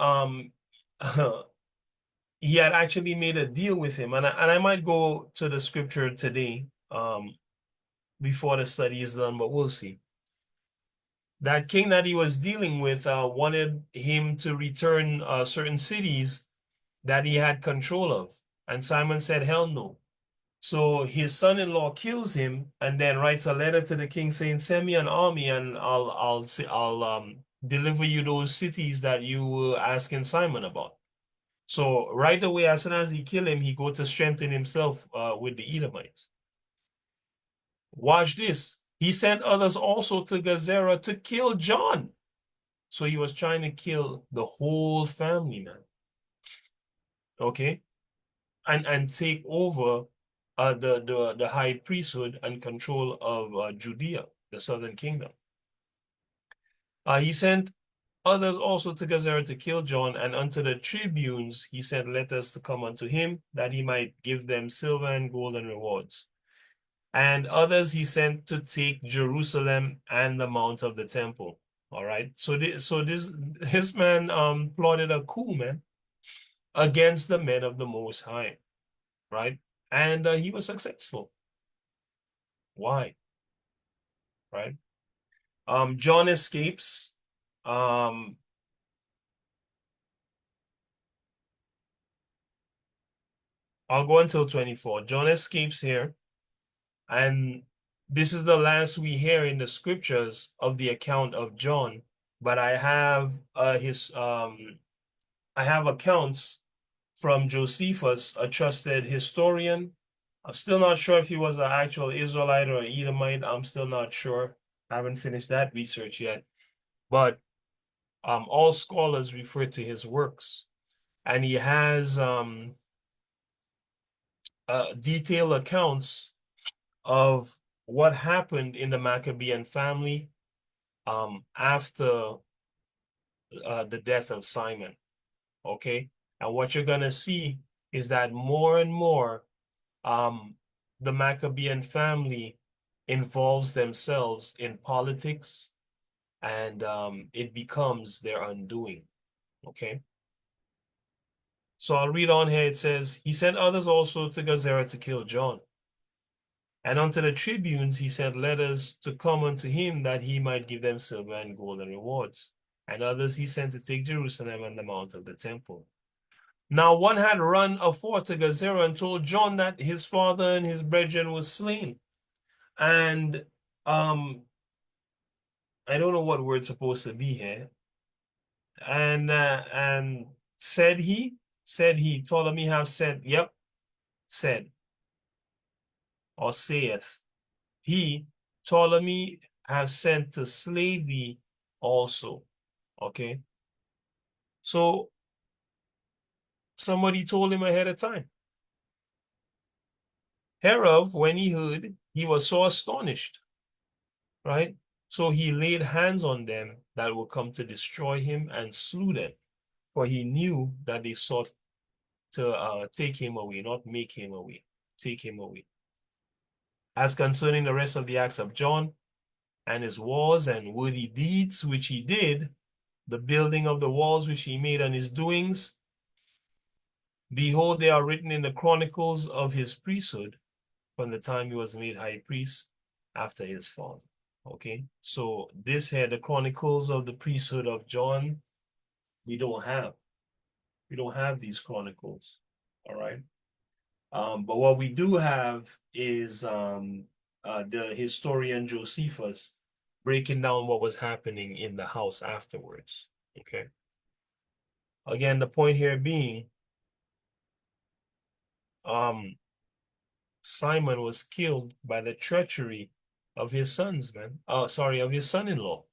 he had actually made a deal with him, and I might go to the scripture today, before the study is done, but we'll see. That king that he was dealing with wanted him to return certain cities that he had control of, and Simon said, "Hell no." So his son-in-law kills him and then writes a letter to the king saying, "Send me an army and I'll deliver you those cities that you were asking Simon about." So right away, as soon as he killed him, he go to strengthen himself with the Edomites. Watch this. He sent others also to Gezerah to kill John. So he was trying to kill the whole family, man. Okay? And take over the high priesthood and control of Judea, the southern kingdom. He sent others also to Gezerah to kill John, and unto the tribunes he sent letters to come unto him, that he might give them silver and gold and rewards. And others he sent to take Jerusalem and the mount of the temple. All right. So this man plotted a coup, man, against the men of the Most High, right? And he was successful. Why? Right? John escapes. Um, I'll go until 24. John escapes here, and this is the last we hear in the scriptures of the account of John. But I have I have accounts from Josephus, a trusted historian. I'm still not sure if he was an actual Israelite or an Edomite. I'm still not sure. I haven't finished that research yet. But all scholars refer to his works, and he has detailed accounts of what happened in the Maccabean family after the death of Simon. Okay, And what you're going to see is that more and more the Maccabean family involves themselves in politics, and it becomes their undoing. Okay. So I'll read on here. It says, he sent others also to Gazera to kill John. And unto the tribunes he sent letters to come unto him, that he might give them silver and gold and rewards. And others he sent to take Jerusalem and the mount of the temple. Now one had run afore to Gazera and told John that his father and his brethren was slain. And I don't know what word's supposed to be here. And said he, Ptolemy have said, yep, said, or saith, he, Ptolemy, have sent to slay thee also. Okay. So somebody told him ahead of time. Hereof, when he heard, he was so astonished, right? So he laid hands on them that would come to destroy him and slew them, for he knew that they sought to take him away, not make him away, take him away. As concerning the rest of the acts of John and his wars and worthy deeds which he did, the building of the walls which he made and his doings, behold, they are written in the chronicles of his priesthood from the time he was made high priest after his father. Okay, so this here, the chronicles of the priesthood of John, we don't have. We don't have these chronicles. All right. But what we do have is the historian Josephus breaking down what was happening in the house afterwards. Okay. Again, the point here being, Simon was killed by the treachery of his sons, man. Of his son-in-law.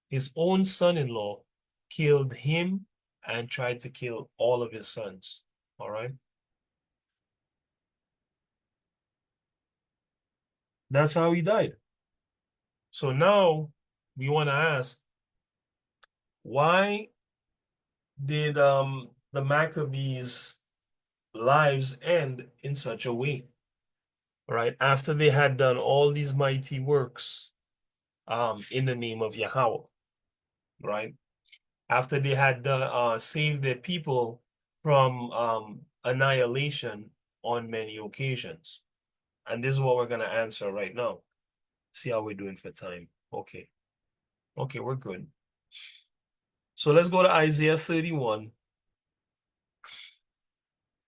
His own son-in-law killed him and tried to kill all of his sons. All right. That's how he died. So now we want to ask, why did the Maccabees' lives end in such a way? Right? After they had done all these mighty works in the name of Yahweh, right? After they had saved their people from annihilation on many occasions. And this is what we're going to answer right now. See how we're doing for time. Okay. Okay, we're good. So let's go to Isaiah 31.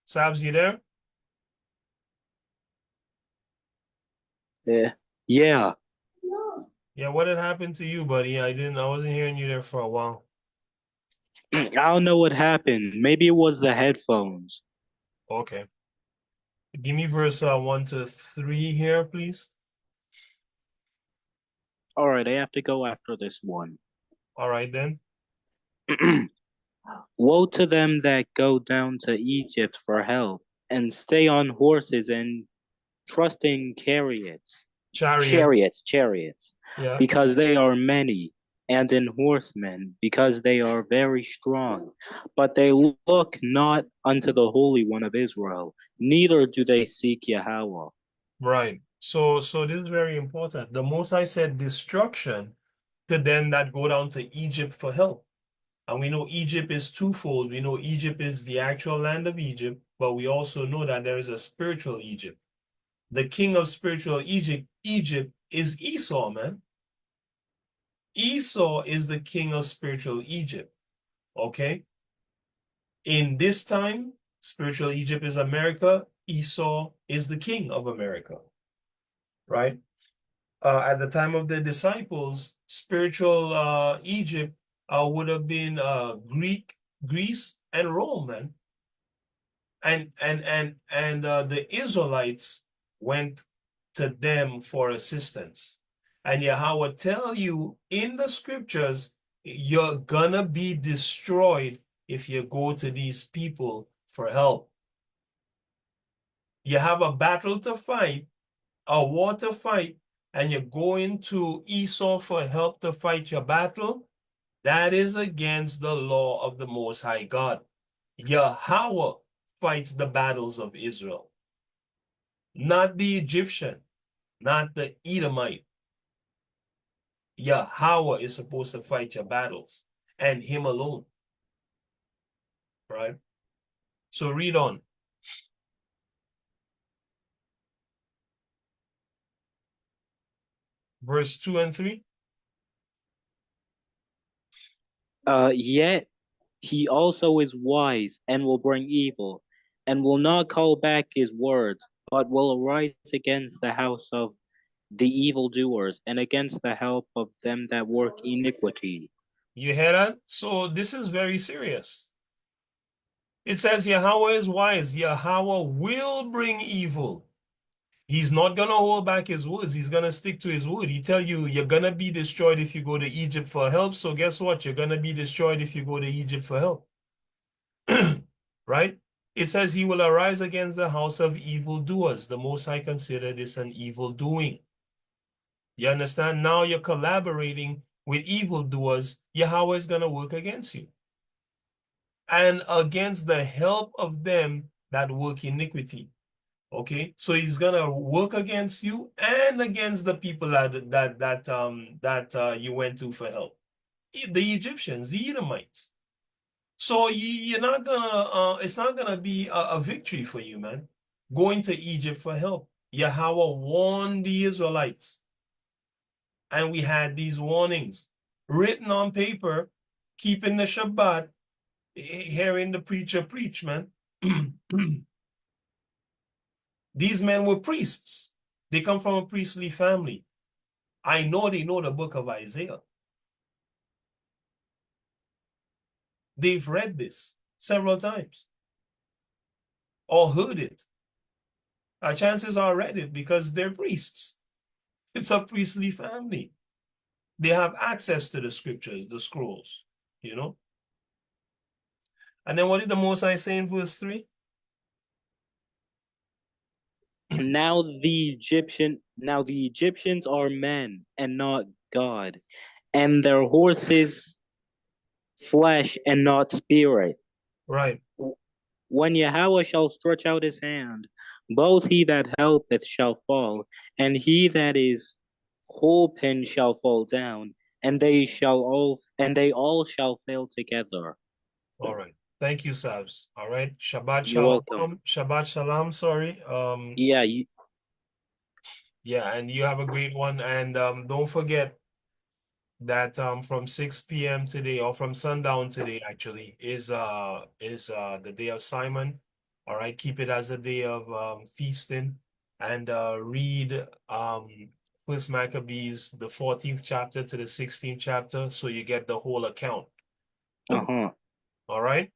Sabs, you there? Yeah. Yeah. Yeah, what had happened to you, buddy? I wasn't hearing you there for a while. I don't know what happened. Maybe it was the headphones. Okay. Give me verse 1 to 3 here, please. All right, I have to go after this one. All right, then. Woe to them that go down to Egypt for help, and stay on horses and trust in Chariots. chariots, Yeah, because they are many, and in horsemen, because they are very strong. But they look not unto the Holy One of Israel, neither do they seek Yahweh. right. So this is very important. The Most High said destruction to them that go down to Egypt for help. And we know Egypt is twofold. We know Egypt is the actual land of Egypt, but we also know that there is a spiritual Egypt. The king of spiritual Egypt is Esau, man. Esau is the king of spiritual Egypt. Okay? In this time, spiritual Egypt is America. Esau is the king of America. Right? At the time of the disciples, spiritual Egypt would have been Greece, and Rome, man. And the Israelites went to them for assistance. And Yahweh tell you in the scriptures, you're gonna be destroyed if you go to these people for help. You have a battle to fight, a war to fight, and you're going to Esau for help to fight your battle. That is against the law of the Most High God. Yahweh fights the battles of Israel, not the Egyptian, not the Edomite. Yahweh is supposed to fight your battles, and him alone, right? So read on. Verse 2 and 3. Yet he also is wise and will bring evil, and will not call back his words, but will arise against the house of the evildoers, and against the help of them that work iniquity. You hear that? So this is very serious. It says Yahweh is wise. Yahweh will bring evil. He's not going to hold back his words. He's going to stick to his word. He tell you you're going to be destroyed if you go to Egypt for help. So guess what? You're going to be destroyed if you go to Egypt for help. Right? It says he will arise against the house of evildoers. The Most High considered this an evil doing. You understand? Now you're collaborating with evildoers. Yahweh is going to work against you. And against the help of them that work iniquity. Okay, so he's gonna work against you and against the people that you went to for help, the Egyptians, the Edomites. So you're not gonna it's not gonna be a victory for you, man. Going to Egypt for help. Yahweh warned the Israelites, and we had these warnings written on paper, keeping the Shabbat, hearing the preacher preach, man. These men were priests. They come from a priestly family. I know they know the book of Isaiah. They've read this several times or heard it. Chances are read it because they're priests. It's a priestly family. They have access to the scriptures, the scrolls, you know. And then what did the Most High say in verse 3? Now the Egyptians are men and not God, and their horses flesh and not spirit. Right. When Yahweh shall stretch out his hand, both he that helpeth shall fall, and he that is holpen shall fall down, and they all shall fail together. All right. Thank you, Sabs. All right. Shabbat You're welcome. shalom. Shabbat shalom, sorry. Yeah, you, Yeah, and you have a great one. And don't forget that from 6 p.m. today, or from sundown today actually, is the day of Simon. All right, keep it as a day of feasting, and read First Maccabees, the 14th chapter to the 16th chapter, so you get the whole account. uh-huh. All right,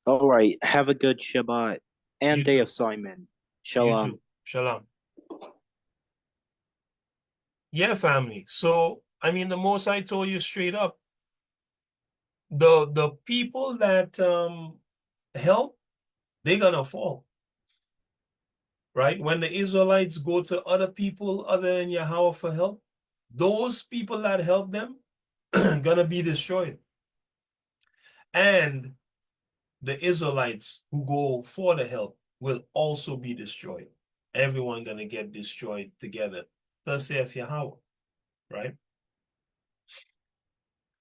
All right. Have a good Shabbat and you day too. of Simon. You Shalom. too. Shalom. Yeah, family. So I mean, the Most I told you straight up, the people that help, they're gonna fall. Right? When the Israelites go to other people other than Yahweh for help, those people that help them gonna be destroyed. And the Israelites who go for the help will also be destroyed. Everyone gonna get destroyed together. Thus saith Yahweh, right?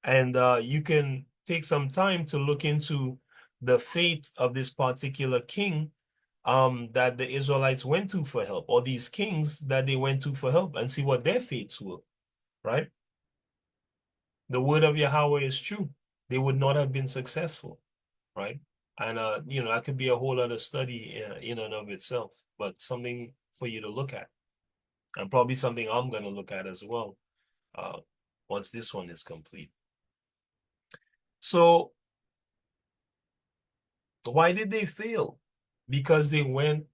And you can take some time to look into the fate of this particular king that the Israelites went to for help, or these kings that they went to for help, and see what their fates were, right? The word of Yahweh is true. They would not have been successful, right? And that could be a whole other study in and of itself, but something for you to look at, and probably something I'm going to look at as well uh, once this one is complete. So why did they fail? Because they went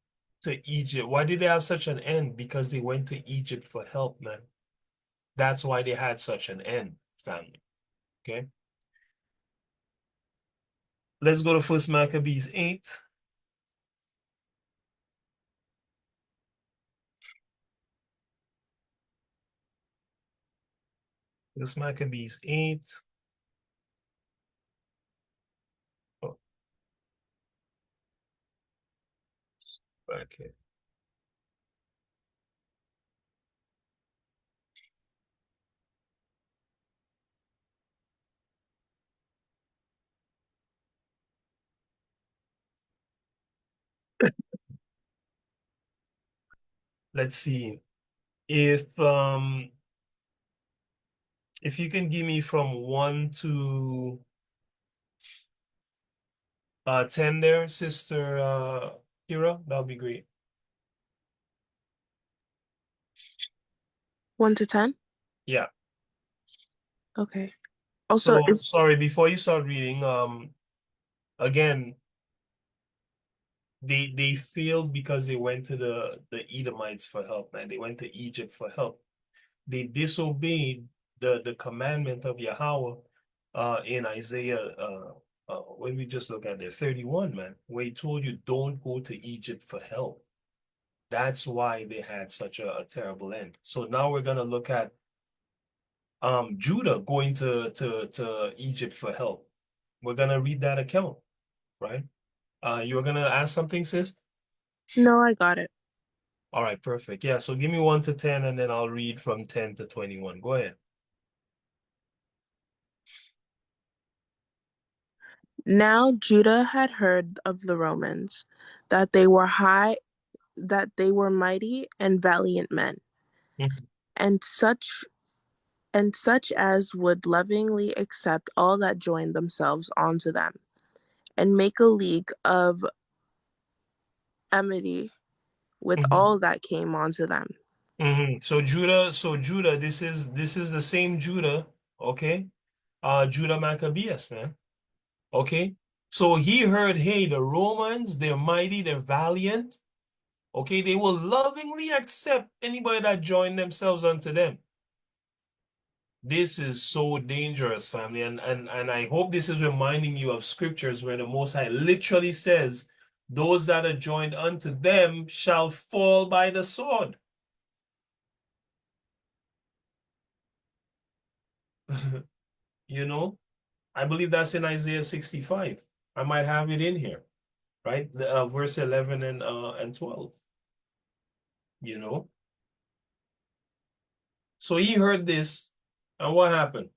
to Egypt. Why did they have such an end? Because they went to Egypt for help, man. That's why they had such an end, family. Okay. Let's go to First Maccabees 8. First Maccabees 8. Okay. Let's see. If you can give me from 1 to 10 there, Sister Kira, that'll be great. 1 to 10? Yeah. Okay. Also, So is sorry, before you start reading, again, they failed because they went to the Edomites for help, man. They went to Egypt for help. They disobeyed the commandment of Yahweh in Isaiah when we just look at there, 31, man, where he told you don't go to Egypt for help. That's why they had such a terrible end. So now we're gonna look at Judah going to Egypt for help. We're gonna read that account, right? You were gonna ask something, sis? no, I got it. All right, perfect. Yeah, so give me 1 to 10 and then I'll read from 10 to 21. Go ahead. Now Judah had heard of the Romans, that they were mighty and valiant men, Mhm, and such as would lovingly accept all that joined themselves onto them, and make a league of amity with mhm, all that came onto them. mhm. So Judah, this is the same Judah, okay? Judah Maccabeus, man. Okay? So he heard, hey, the Romans, they're mighty, they're valiant. Okay, they will lovingly accept anybody that join themselves unto them. This is so dangerous, family, and I hope this is reminding you of scriptures where the Most High literally says, "Those that are joined unto them shall fall by the sword." You know, I believe that's in Isaiah 65. I might have it in here, right? Verse 11 and 12. You know, so he heard this, and what happened?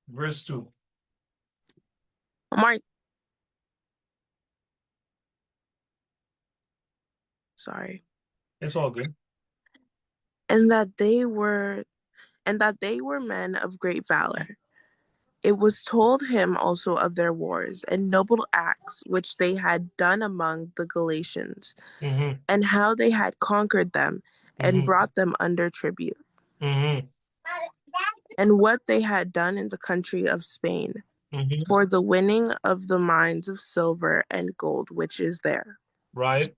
Verse 2. Mark, sorry, It's all good. and that they were men of great valor. It was told him also of their wars and noble acts which they had done among the Galatians, Mm-hmm. and how they had conquered them and Mm-hmm. brought them under tribute, Mm-hmm. and what they had done in the country of Spain Mm-hmm. for the winning of the mines of silver and gold which is there, Right.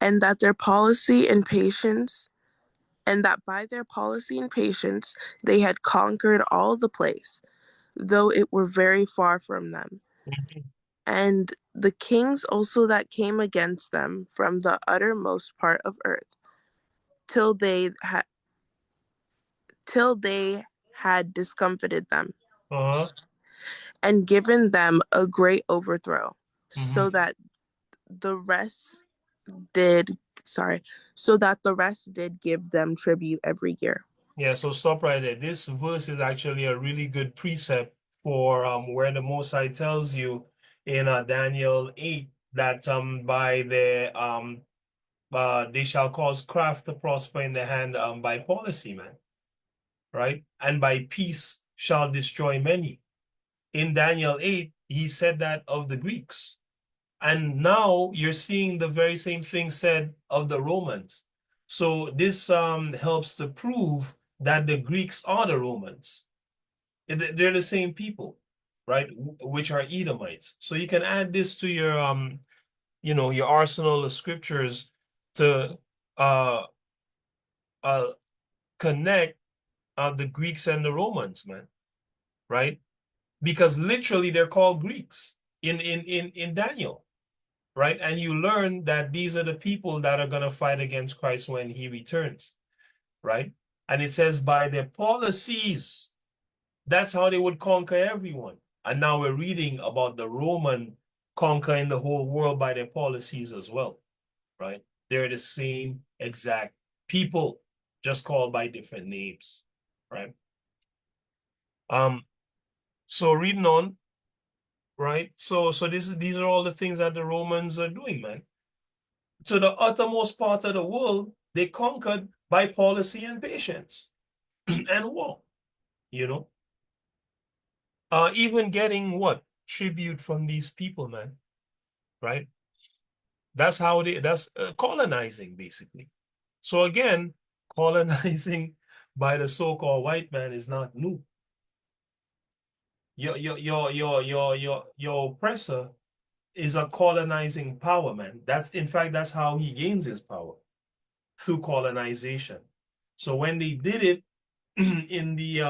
and that their policy and patience and that by their policy and patience they had conquered all the place, though it were very far from them. Mm-hmm. And the kings also that came against them from the uttermost part of earth, till they had discomfited them, Uh-huh. and given them a great overthrow, Mm-hmm. so that the rest did sorry, so that the rest did give them tribute every year. Yeah, so stop right there. This verse is actually a really good precept for where the Most High tells you in Daniel 8 that by the they shall cause craft to prosper in the hand by policy, man, right? And by peace shall destroy many. In Daniel 8, he said that of the Greeks. And now you're seeing the very same thing said of the Romans. So this helps to prove that the Greeks are the Romans. They're the same people, right? Which are Edomites. So you can add this to your your arsenal of scriptures to uh uh connect the Greeks and the Romans, man, right? Because literally they're called Greeks in Daniel, right? And you learn that these are the people that are going to fight against Christ when he returns, right? And it says by their policies, that's how they would conquer everyone. And now we're reading about the Roman conquering the whole world by their policies as well, right? They're the same exact people, just called by different names, right? Um, so reading on, right? So these are all the things that the Romans are doing, man. To the uttermost part of the world, they conquered by policy and patience and war, you know. Even getting what? Tribute from these people, man, right? That's colonizing, basically. So again, colonizing by the so-called white man is not new. Your oppressor is a colonizing power, man. In fact, that's how he gains his power, through colonization. So when they did it in the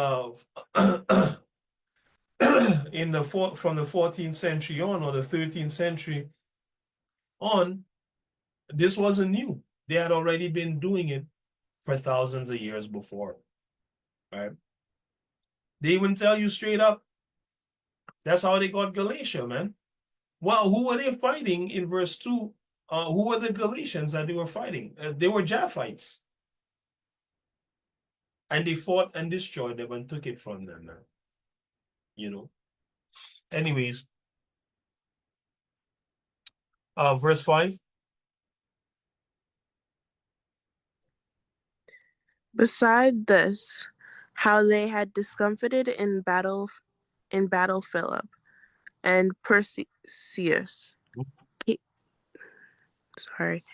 from the 14th century on, or the 13th century on, this wasn't new. They had already been doing it for thousands of years before. Right? They even tell you straight up, that's how they got Galatia, man. Well, who were they fighting in verse 2? Who were the Galatians that they were fighting? They were Japhites. And they fought and destroyed them and took it from them, man. You know. Anyways, verse 5. Beside this, how they had discomfited in battle Philip and Perseus, sorry,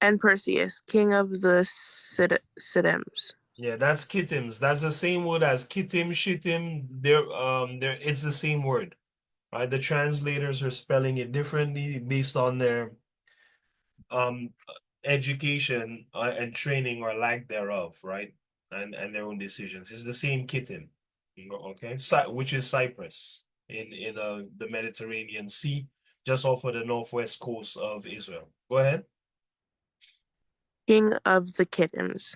and Perseus, king of the Sidonians. Yeah, that's Kittims. That's the same word as Kittim, Shittim. It's the same word. Right? The translators are spelling it differently based on their um education and training or lack thereof, right? And their own decisions. It's the same Kittim, okay? Which is Cyprus in the Mediterranean Sea, just off of the northwest coast of Israel. Go ahead. King of the Kittens,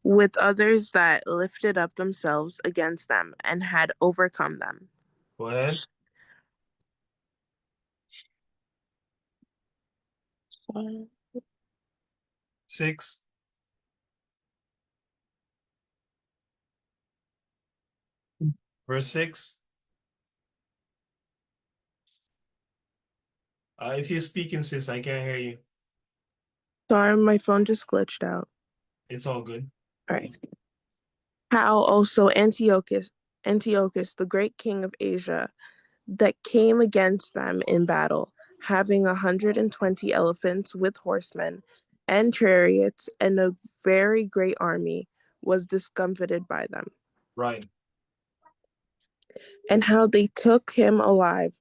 with others that lifted up themselves against them and had overcome them. Go ahead. Sorry, 6. Verse 6. If you're speaking, sis, I can't hear you. my phone just glitched out. It's all good. All right. How also Antiochus, the great king of Asia, that came against them in battle, having 120 elephants with horsemen and chariots and a very great army, was discomfited by them. Right. And how they took him alive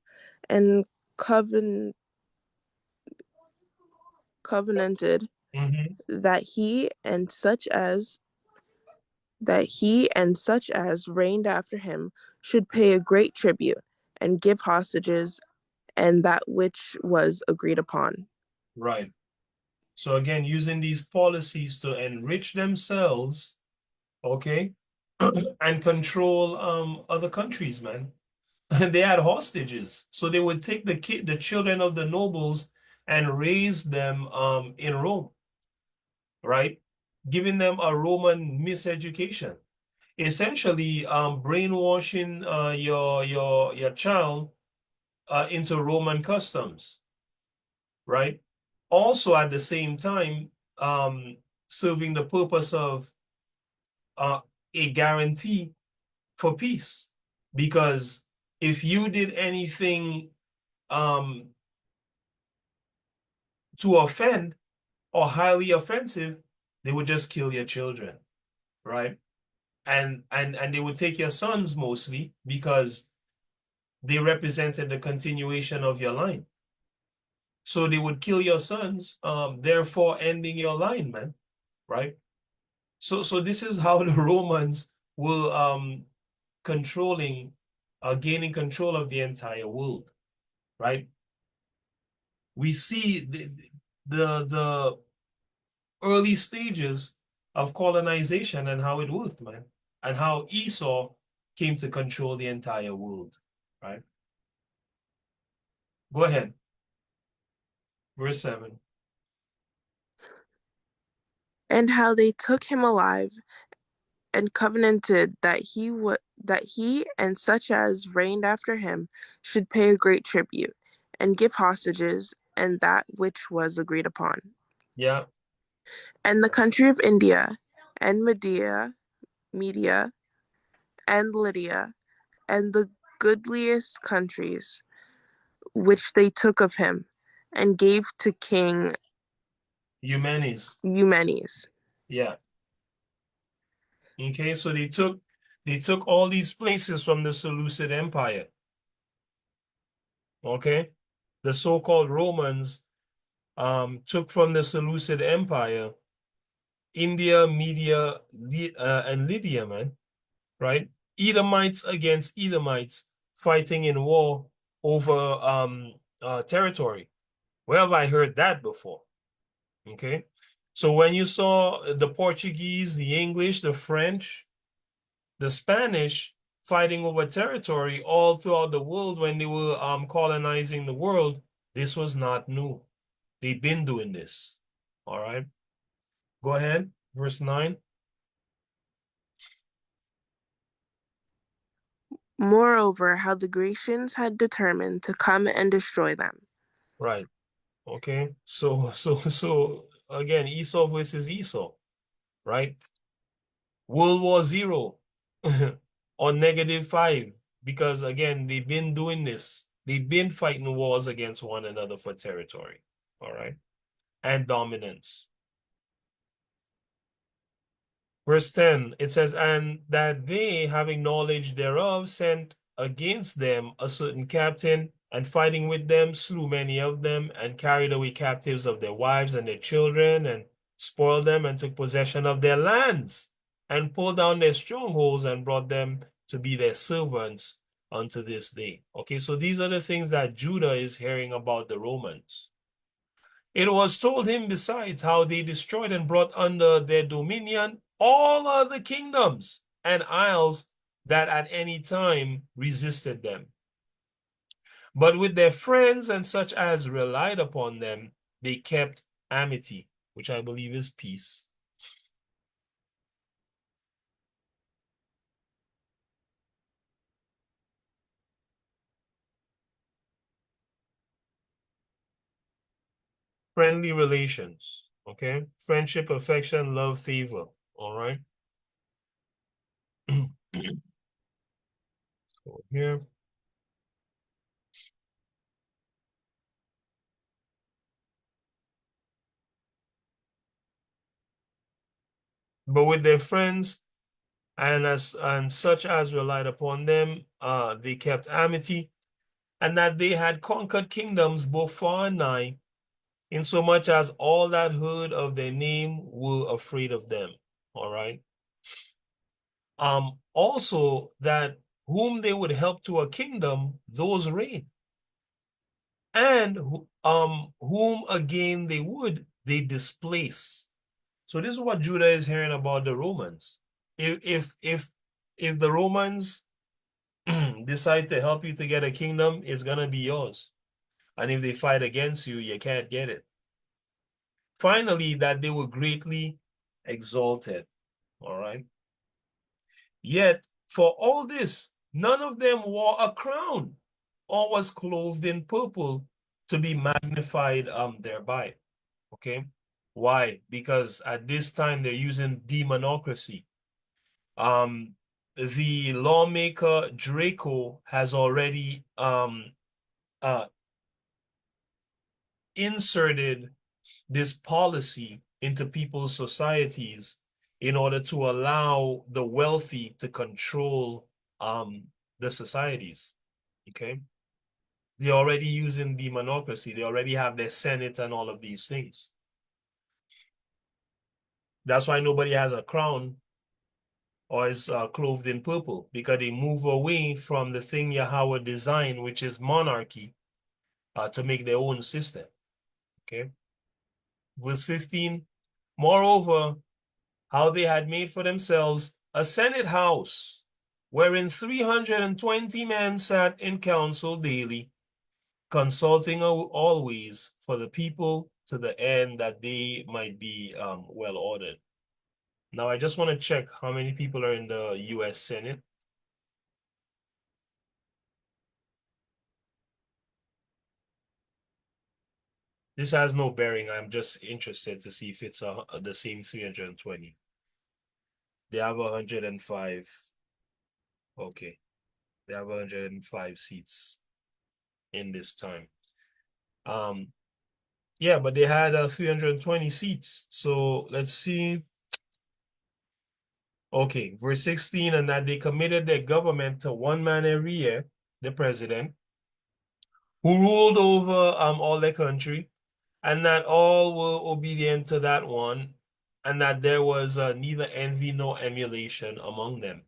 and covenanted Mm-hmm. that he and such as reigned after him should pay a great tribute and give hostages and that which was agreed upon. Right. So again, using these policies to enrich themselves, okay, and control other countries, man. And they had hostages. So they would take the children of the nobles and raise them in Rome, right? Giving them a Roman miseducation. Essentially brainwashing your child into Roman customs, right? Also at the same time, serving the purpose of uh, a guarantee for peace. Because if you did anything um, to offend or highly offensive, they would just kill your children, right? And they would take your sons mostly because they represented the continuation of your line. So they would kill your sons, therefore ending your line, man, right? So this is how the Romans will gaining control of the entire world, right? We see the early stages of colonization and how it worked, man, and how Esau came to control the entire world, right? Go ahead. Verse 7. And how they took him alive and covenanted that he and such as reigned after him should pay a great tribute and give hostages and that which was agreed upon. Yeah. And the country of India and Media and Lydia and the goodliest countries which they took of him and gave to King Eumenes. Eumenes. Yeah. Okay, so they took all these places from the Seleucid Empire. Okay. The so-called Romans took from the Seleucid Empire India, and Lydia, man, right? Edomites against Edomites fighting in war over territory. Where have I heard that before? Okay. So when you saw the Portuguese, the English, the French, the Spanish fighting over territory all throughout the world when they were colonizing the world, this was not new. They've been doing this. All right. Go ahead. Verse 9. Moreover, how the Grecians had determined to come and destroy them. Right. Okay. So again, Esau versus Esau, right? World War Zero or -5, because again, they've been doing this. They've been fighting wars against one another for territory. All right. And dominance. Verse 10, it says, and that they, having knowledge thereof, sent against them a certain captain, and fighting with them, slew many of them, and carried away captives of their wives and their children, and spoiled them, and took possession of their lands, and pulled down their strongholds, and brought them to be their servants unto this day. Okay, so these are the things that Judah is hearing about the Romans. It was told him besides how they destroyed and brought under their dominion all other kingdoms and isles that at any time resisted them. But with their friends and such as relied upon them, they kept amity, which I believe is peace. Friendly relations, okay? Friendship, affection, love, favor, all right? So here. But with their friends and such as relied upon them, they kept amity, and that they had conquered kingdoms both far and nigh, insomuch as all that heard of their name were afraid of them. All right. Also that whom they would help to a kingdom, those reign, and whom again they displace. So this is what Judah is hearing about the Romans. If the Romans decide to help you to get a kingdom, it's gonna be yours. And if they fight against you, you can't get it. Finally, that they were greatly exalted. All right. Yet for all this, none of them wore a crown or was clothed in purple to be magnified thereby. Okay. Why? Because at this time they're using demonocracy. Um, the lawmaker Draco has already uh, inserted this policy into people's societies in order to allow the wealthy to control the societies. Okay. They're already using demonocracy. They already have their Senate and all of these things. That's why nobody has a crown or is clothed in purple, because they move away from the thing Yahweh designed, which is monarchy, to make their own system. Okay. Verse 15, moreover, how they had made for themselves a senate house, wherein 320 men sat in council daily, consulting always for the people to the end that they might be well ordered. Now, I just want to check how many people are in the U.S. Senate. This has no bearing. I'm just interested to see if it's the same 320. They have 105. Okay. They have 105 seats in this time. Yeah, but they had 320 seats. So let's see. Okay, verse 16, and that they committed their government to one man every year, the president, who ruled over all the country, and that all were obedient to that one, and that there was neither envy nor emulation among them.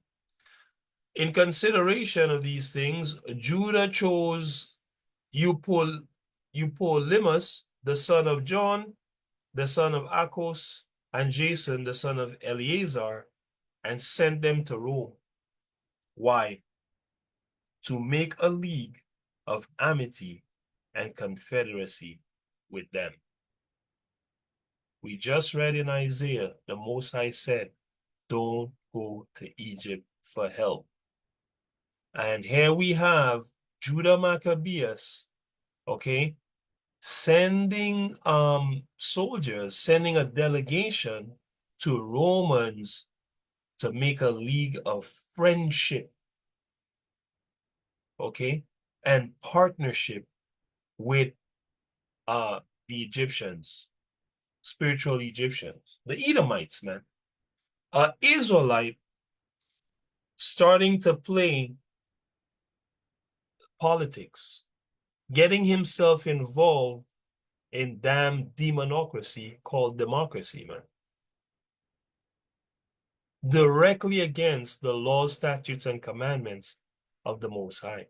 In consideration of these things, Judah chose Eupolemus, the son of John, the son of Achos, and Jason, the son of Eleazar, and sent them to Rome. Why? To make a league of amity and confederacy with them. We just read in Isaiah, the Most High said, don't go to Egypt for help. And here we have Judah Maccabeus, okay, sending soldiers, sending a delegation to Romans to make a league of friendship, okay, and partnership with the Egyptians, spiritual Egyptians, the Edomites, man. An Israelite starting to play politics, getting himself involved in damn demonocracy called democracy, man. Directly against the laws, statutes, and commandments of the Most High.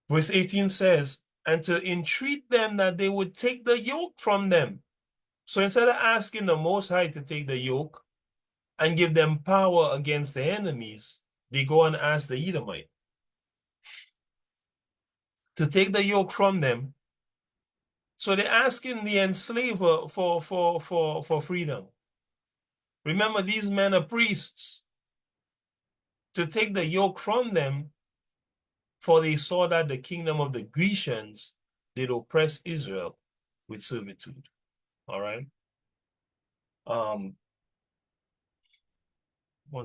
Verse 18 says, and to entreat them that they would take the yoke from them. So instead of asking the Most High to take the yoke and give them power against the enemies, they go and ask the Edomite to take the yoke from them. So they're asking the enslaver for freedom. Remember, these men are priests. To take the yoke from them, for they saw that the kingdom of the Grecians did oppress Israel with servitude. All right. 1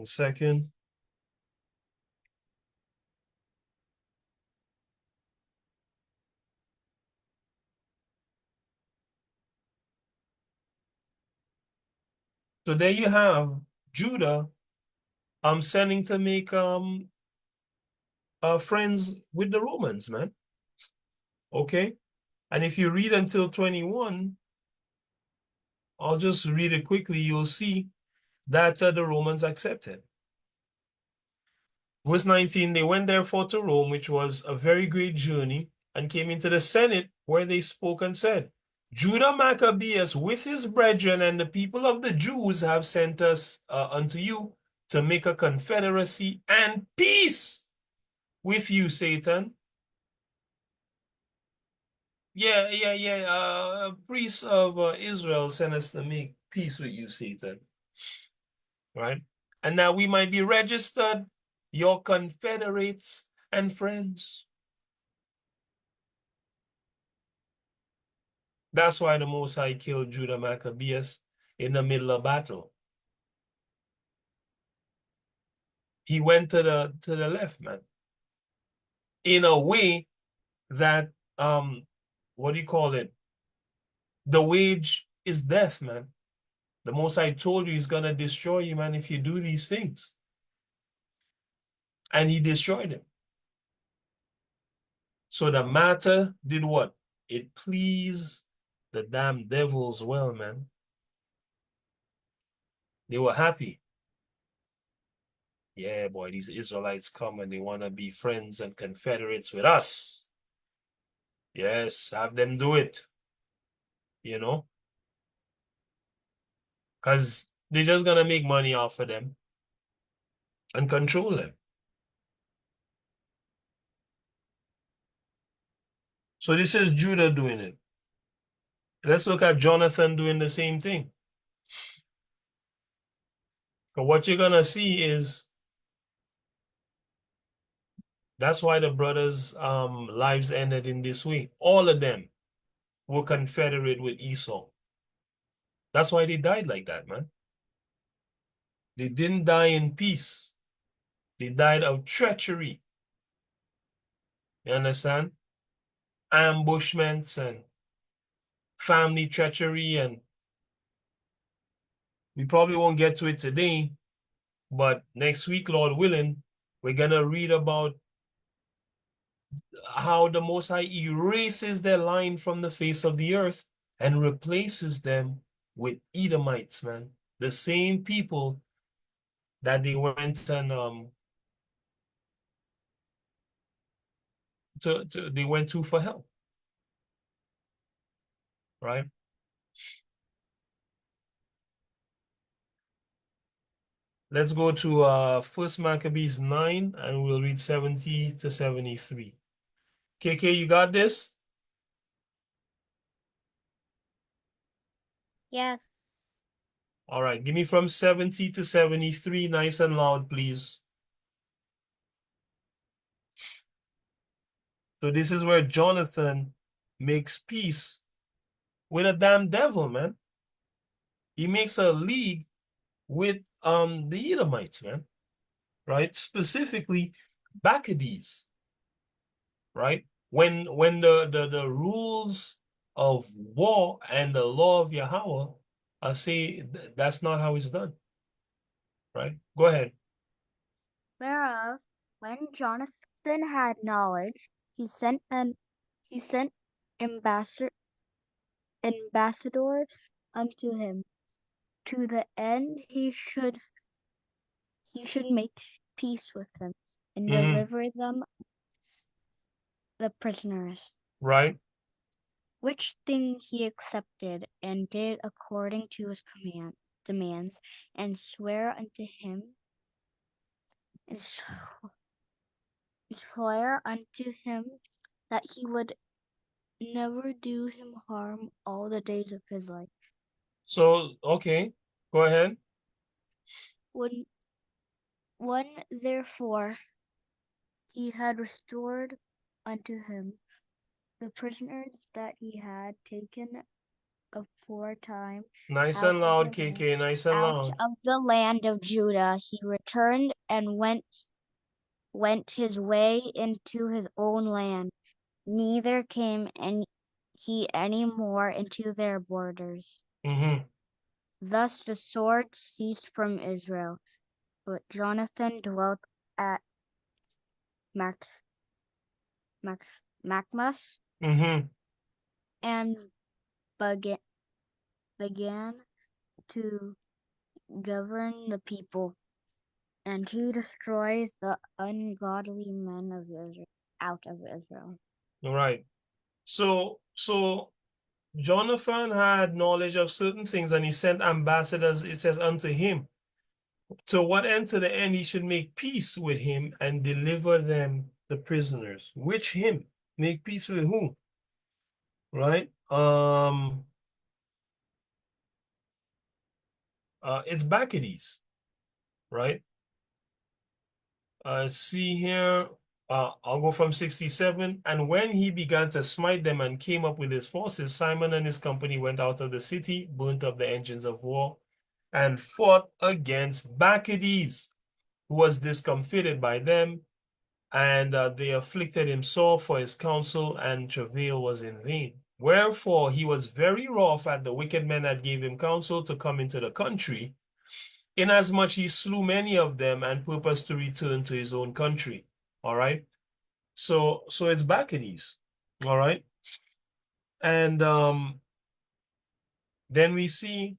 second. So there you have Judah sending to make friends with the Romans, man. Okay. And if you read until 21, I'll just read it quickly. You'll see that the Romans accepted. Verse 19, they went therefore to Rome, which was a very great journey, and came into the Senate, where they spoke and said, Judah Maccabeus with his brethren and the people of the Jews have sent us unto you to make a confederacy and peace with you, Satan. Priests of Israel sent us to make peace with you, Satan. Right? And now we might be registered, your confederates and friends. That's why the Most High killed Judah Maccabeus in the middle of battle. He went to the left, man. In a way that what do you call it? The wage is death, man. The Most High told you he's gonna destroy you, man, if you do these things. And he destroyed him. So the matter did what? It pleased the damn devils well, man. They were happy. Yeah, boy, these Israelites come and they want to be friends and confederates with us. Yes, have them do it. You know? Because they're just going to make money off of them and control them. So this is Judah doing it. Let's look at Jonathan doing the same thing. But what you're gonna see is that's why the brothers' lives ended in this way. All of them were confederate with Esau. That's why they died like that, man. They didn't die in peace. They died of treachery. You understand? Ambushments and family treachery, and we probably won't get to it today, but next week, Lord willing, we're gonna read about how the Most High erases their line from the face of the earth and replaces them with Edomites, man. The same people that they went and they went to for help, right? Let's go to First Maccabees 9 and we'll read 70 to 73. KK, you got this? Yes. All right, give me from 70 to 73, nice and loud, please. So this is where Jonathan makes peace with a damn devil, man. He makes a league with the Edomites, man, right? Specifically Maccabees, right? When the rules of war and the law of Yahweh say that's not how it's done, right? Go ahead. Whereof, when Jonathan had knowledge, he sent ambassador, ambassadors unto him, to the end he should make peace with them, and Mm-hmm. deliver them the prisoners. Right? Which thing he accepted, and did according to his demands, and swear unto him, and swear unto him that he would never do him harm all the days of his life. So, okay, go ahead. When therefore he had restored unto him the prisoners that he had taken aforetime Nice out and of loud, the land, KK, nice and out loud. of the land of Judah, he returned and went his way into his own land, neither came he any more into their borders. Mm-hmm. Thus the sword ceased from Israel, but Jonathan dwelt at Mac, Mac, Macmas, Mm-hmm. and began to govern the people, and he destroys the ungodly men of Israel out of Israel. All right. So Jonathan had knowledge of certain things, and he sent ambassadors, it says, unto him. To what end? To the end he should make peace with him and deliver them the prisoners. Which him? Make peace with who? Right? It's Bacchides, right? See here, I'll go from 67. And when he began to smite them and came up with his forces, Simon and his company went out of the city, burnt up the engines of war, and fought against Bacchides, who was discomfited by them, and they afflicted him sore for his counsel, and travail was in vain. Wherefore he was very wroth at the wicked men that gave him counsel to come into the country, inasmuch he slew many of them and purposed to return to his own country. All right. So it's Bacchides. All right. And then we see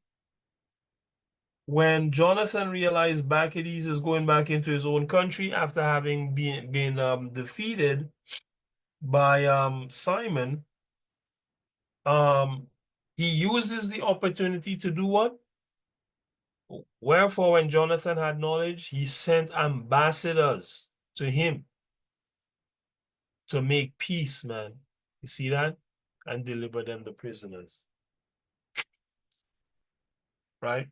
when Jonathan realized Bacchides is going back into his own country after having been defeated by Simon, um, he uses the opportunity to do what? Wherefore, when Jonathan had knowledge, he sent ambassadors to him to make peace, man. You see that? And deliver them the prisoners. Right?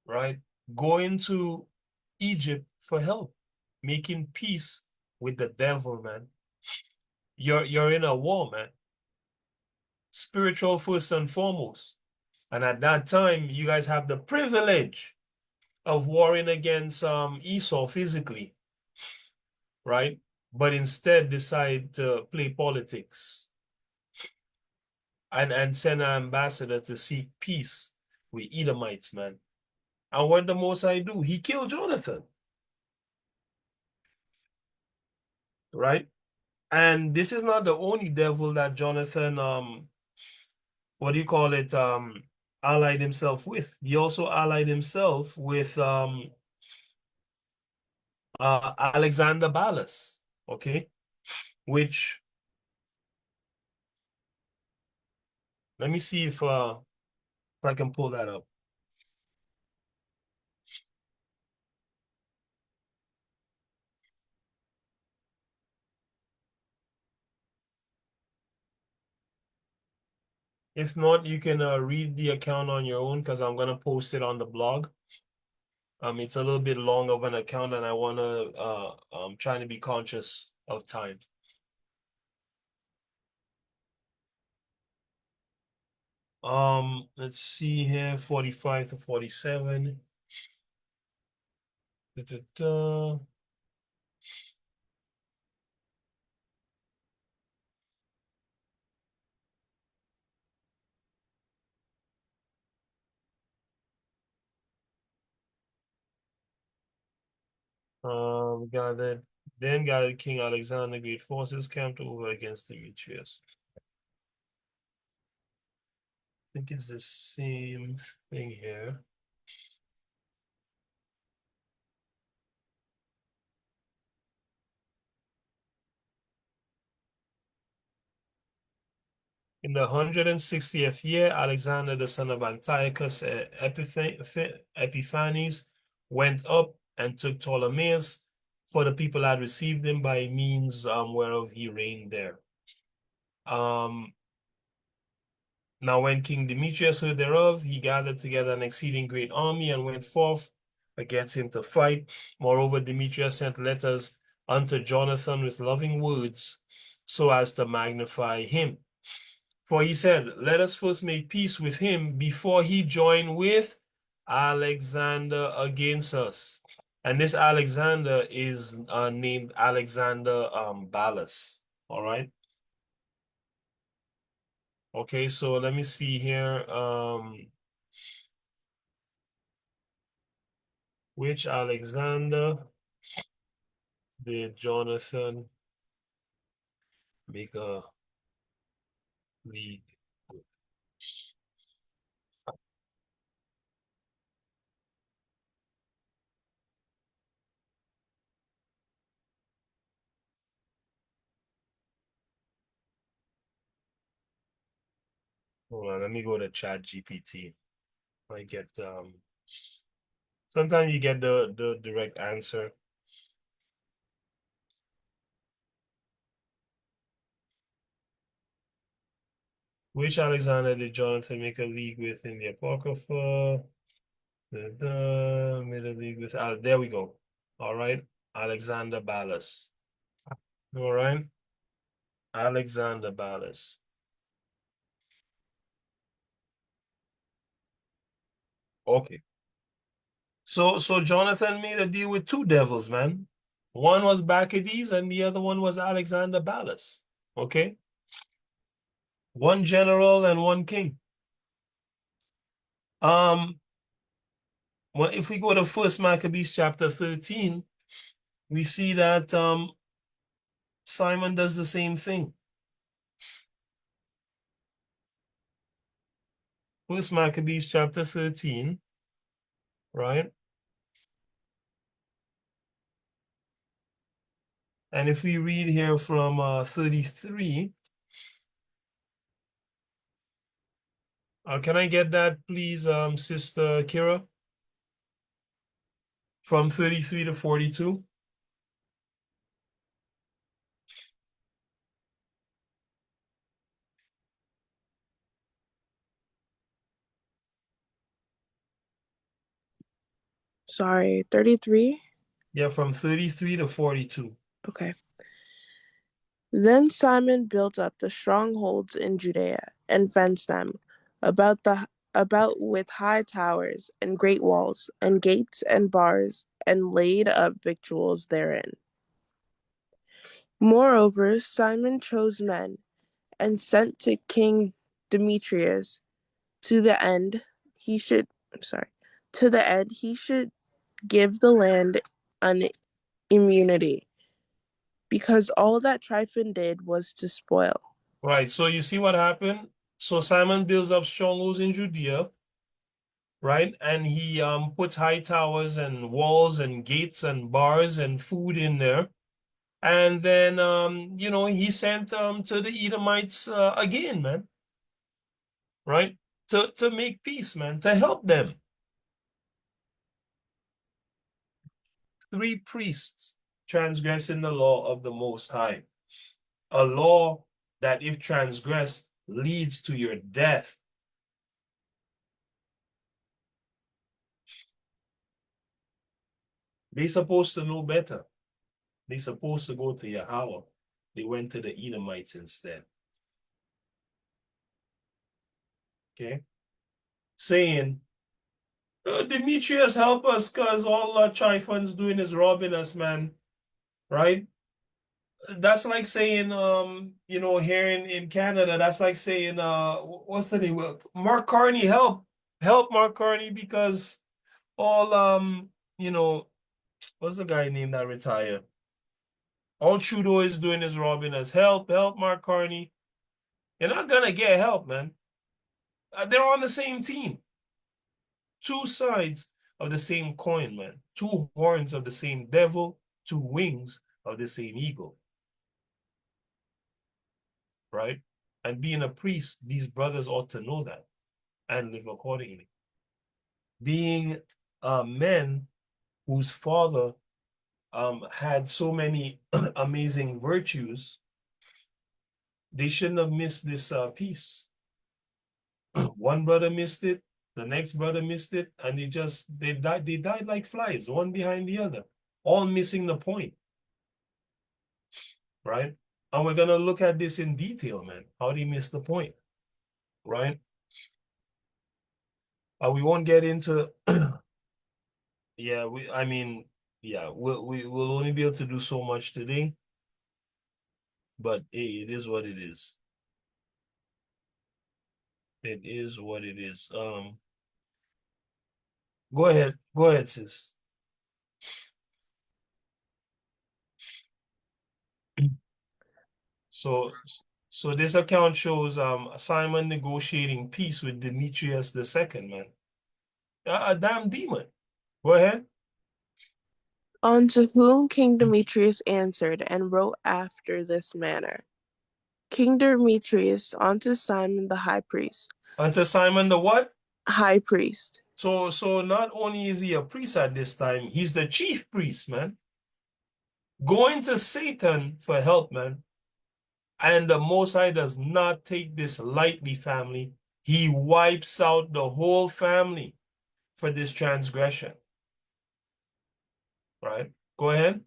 Right? Going to Egypt for help, making peace with the devil, man. You're in a war, man. Spiritual first and foremost. And at that time, you guys have the privilege of warring against Esau physically, right? But instead decide to play politics and send an ambassador to seek peace with Edomites, man. And what the Most High do? He killed Jonathan, right? And this is not the only devil that Jonathan what do you call it, allied himself with. He also allied himself with Alexander Ballas, okay? Which, let me see if I can pull that up. If not, you can read the account on your own because I'm gonna post it on the blog. It's a little bit long of an account, and I wanna I'm trying to be conscious of time. Let's see here, 45 to 47. Da, da, da. Gathered then gathered King Alexander great forces camped over against Demetrius. I think it's the same thing here. In the 160th year, Alexander the son of Antiochus Epiphanes went up and took Ptolemais, for the people had received him by means whereof he reigned there. Now when King Demetrius heard thereof, he gathered together an exceeding great army and went forth against him to fight. Moreover, Demetrius sent letters unto Jonathan with loving words, so as to magnify him. For he said, let us first make peace with him before he join with Alexander against us. And this Alexander is named Alexander Ballas. All right. Okay, so let me see here. Which Alexander did Jonathan make a league with? Hold on, let me go to Chat GPT. I get sometimes you get the direct answer. Which Alexander did Jonathan make a league with in the Apocrypha? Made a league with there we go. All right. Alexander Ballas. All right. Alexander Ballas. Okay. So Jonathan made a deal with two devils, man. One was Bacchides and the other one was Alexander Ballas. Okay. One general and one king. Well, if we go to First Maccabees chapter 13, we see that Simon does the same thing. First Maccabees chapter 13, right? And if we read here from 33, can I get that, please, Sister Kira? From 33 to 42. sorry, 33? Yeah, from 33 to 42. Okay. Then Simon built up the strongholds in Judea and fenced them about with high towers and great walls and gates and bars and laid up victuals therein. Moreover, Simon chose men and sent to King Demetrius to the end he should to the end he should give the land an immunity, because all that Tryphon did was to spoil. Right. So you see what happened? So Simon builds up strongholds in Judea, right? And he puts high towers and walls and gates and bars and food in there. And then he sent to the Edomites again, man, right? To make peace, man, to help them. 3 priests transgressing the law of the Most High. A law that, if transgressed, leads to your death. They supposed to know better. They supposed to go to Yahweh. They went to the Edomites instead. Okay? Saying, Demetrius, help us, because all Tryphon's doing is robbing us, man. Right? That's like saying, here in Canada, that's like saying, what's the name? Mark Carney, help. Help Mark Carney, because all, what's the guy name that retired? All Trudeau is doing is robbing us. Help, help Mark Carney. You're not gonna get help, man. They're on the same team. 2 sides of the same coin, man. 2 horns of the same devil, 2 wings of the same eagle. Right? And being a priest, these brothers ought to know that and live accordingly. Being men whose father had so many amazing virtues, they shouldn't have missed this peace. One brother missed it, the next brother missed it, and they died like flies, one behind the other, all missing the point, right? And we're gonna look at this in detail, man, how they missed the point, right? We won't get into yeah, we'll only be able to do so much today, but hey, it is what it is. It is what it is. Go ahead, sis. So, so this account shows Simon negotiating peace with Demetrius the second, man. A damn demon. Go ahead. Unto whom King Demetrius answered and wrote after this manner. King Demetrius unto Simon the Unto Simon the what? high priest, So not only is he a priest at this time, he's the chief priest, man. Going to Satan for help, man. And the Most High does not take this lightly, family. He wipes out the whole family for this transgression. Right? Go ahead.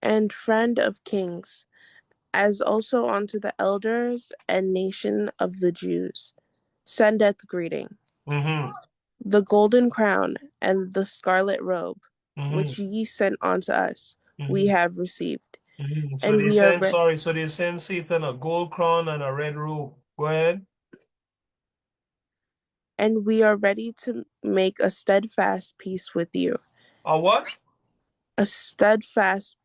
and friend of kings, as also unto the elders and nation of the Jews, sendeth greeting. Mm-hmm. The golden crown and the scarlet robe, Mm-hmm. which ye sent unto us, we Mm-hmm. have received, Mm-hmm. So and they we are send, sorry, so they send Satan a gold crown and a red robe. Go ahead. ready to make a steadfast peace with you. A what? A steadfast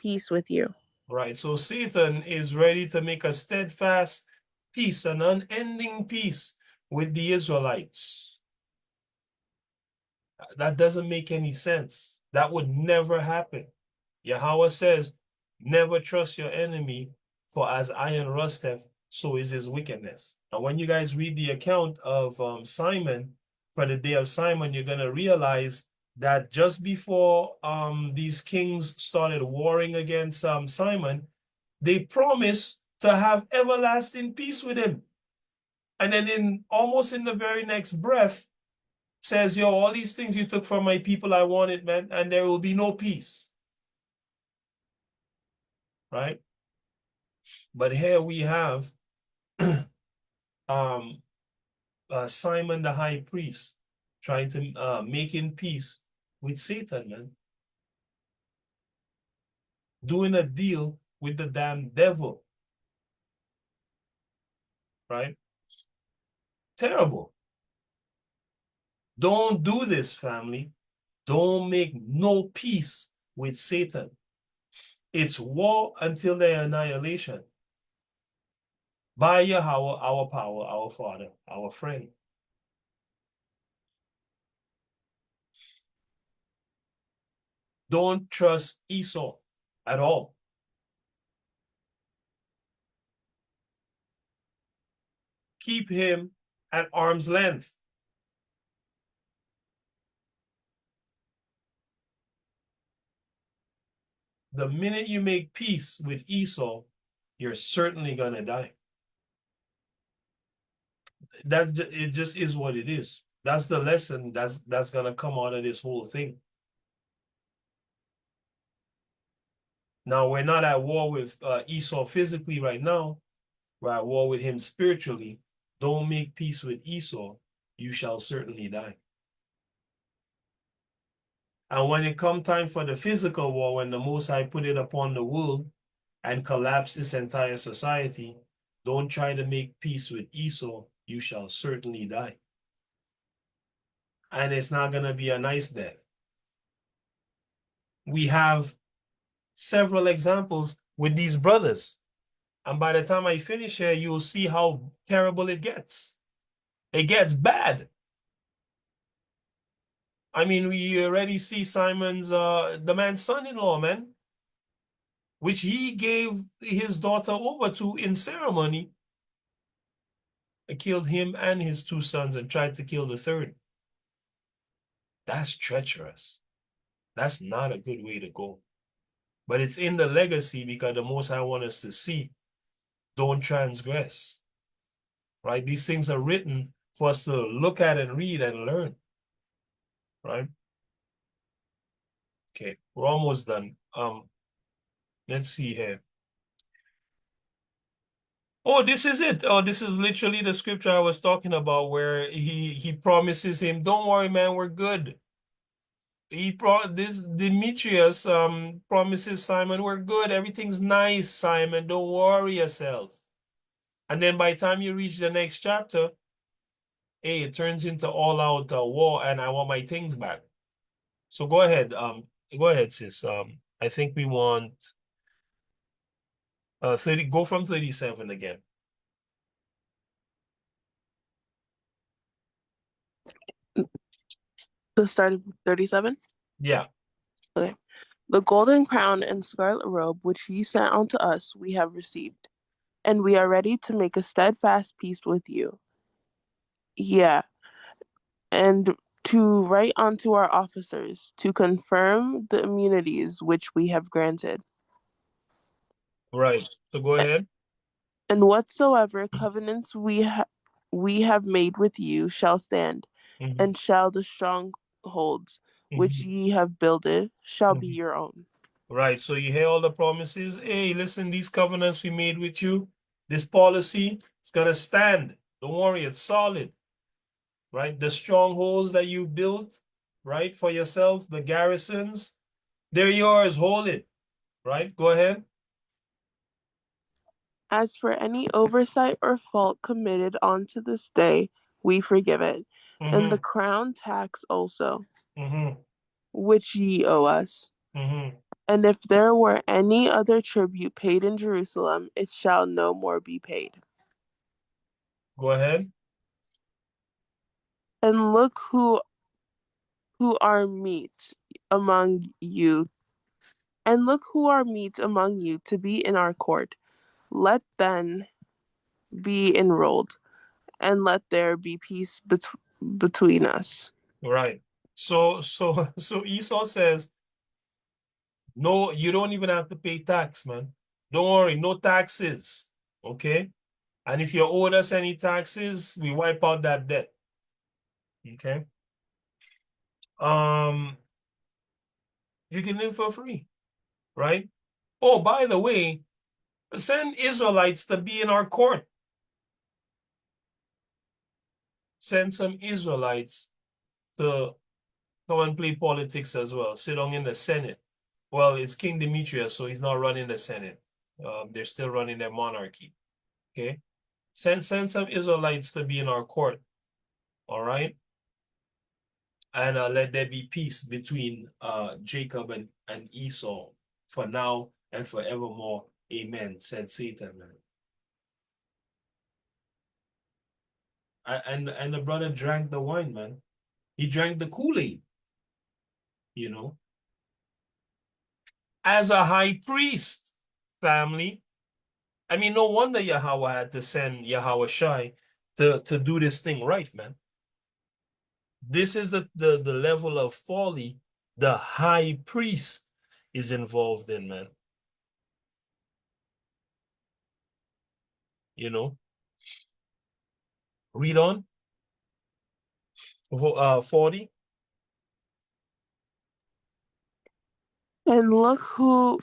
peace with you. Right. So Satan is ready to make a steadfast peace, an unending peace with the Israelites. That doesn't make any sense. That would never happen. Yahweh says, never trust your enemy, for as iron rusteth, so is his wickedness. And when you guys read the account of Simon, for the day of Simon, you're going to realize that just before these kings started warring against Simon, they promised to have everlasting peace with him. And then in almost in the very next breath says, yo, all these things you took from my people, I want it, man, and there will be no peace. Right? But here we have um Simon the high priest trying to making peace with Satan, man. Doing a deal with the damn devil, right? Terrible. Don't do this, family. Don't make no peace with Satan. It's war until their annihilation. By Yahweh, our power, our Father, our friend. Don't trust Esau at all. Keep him at arm's length. The minute you make peace with Esau, you're certainly gonna die. It just is what it is. That's the lesson that's gonna come out of this whole thing. Now we're not at war with Esau physically right now. We're at war with him spiritually. Don't make peace with Esau, you shall certainly die. And when it come time for the physical war, when the Most High put it upon the world and collapse this entire society, don't try to make peace with Esau, you shall certainly die. And it's not going to be a nice death. We have several examples with these brothers. And by the time I finish here, you'll see how terrible it gets. It gets bad. I mean, we already see Simon's, the man's son-in-law, man, which he gave his daughter over to in ceremony, killed him and his two sons and tried to kill the third. That's treacherous. That's not a good way to go. But it's in the legacy because the Most High wants us to see, don't transgress, right? These things are written for us to look at and read and learn, right? Okay, we're almost done. Let's see here. Oh, this is it. Oh, this is literally the scripture I was talking about where he promises him, don't worry, man, we're good. This Demetrius promises Simon, we're good, everything's nice, Simon, don't worry yourself. And then by the time you reach the next chapter, hey, it turns into all out war and I want my things back. So go ahead, sis. I think we want 30, go from 37 again. The start of 37? Yeah. Okay. The golden crown and scarlet robe which he sent unto us we have received, and we are ready to make a steadfast peace with you. Yeah, and to write unto our officers to confirm the immunities which we have granted. Right. So go ahead. And whatsoever covenants we have made with you shall stand, Mhm, and shall the strongholds which mhm, ye have builded shall be mhm. your own. Right. So you hear all the promises. Hey, listen, these covenants we made with you, this policy, it's gonna stand. Don't worry, it's solid. Right? The strongholds that you built, right, for yourself, the garrisons, they're yours. Hold it. Right? Go ahead. As for any oversight or fault committed unto this day, we forgive it, and the Mm-hmm. crown tax also, Mm-hmm. which ye owe us. Mm-hmm. And if there were any other tribute paid in Jerusalem, it shall no more be paid. Go ahead. And look who are meet among you, and look who are meet among you to be in our court. Let then be enrolled, and let there be peace between us. Right. So Esau says, no, you don't even have to pay tax, man. Don't worry, no taxes. Okay? And if you owe us any taxes, we wipe out that debt. Okay. You can live for free, right? Oh, by the way, send Israelites to be in our court. Send some Israelites to come and play politics as well. Sit down in the Senate. Well, it's King Demetrius, so he's not running the Senate. They're still running their monarchy. Okay. Send some Israelites to be in our court. All right. And let there be peace between Jacob and Esau for now and forevermore. Amen, said Satan, man. And the brother drank the wine, man. He drank the Kool-Aid, you know. As a high priest, family. I mean, no wonder Yahweh had to send Yahweh Shai to do this thing right, man. This is the level of folly the high priest is involved in, man. You know, read on. 40. And look who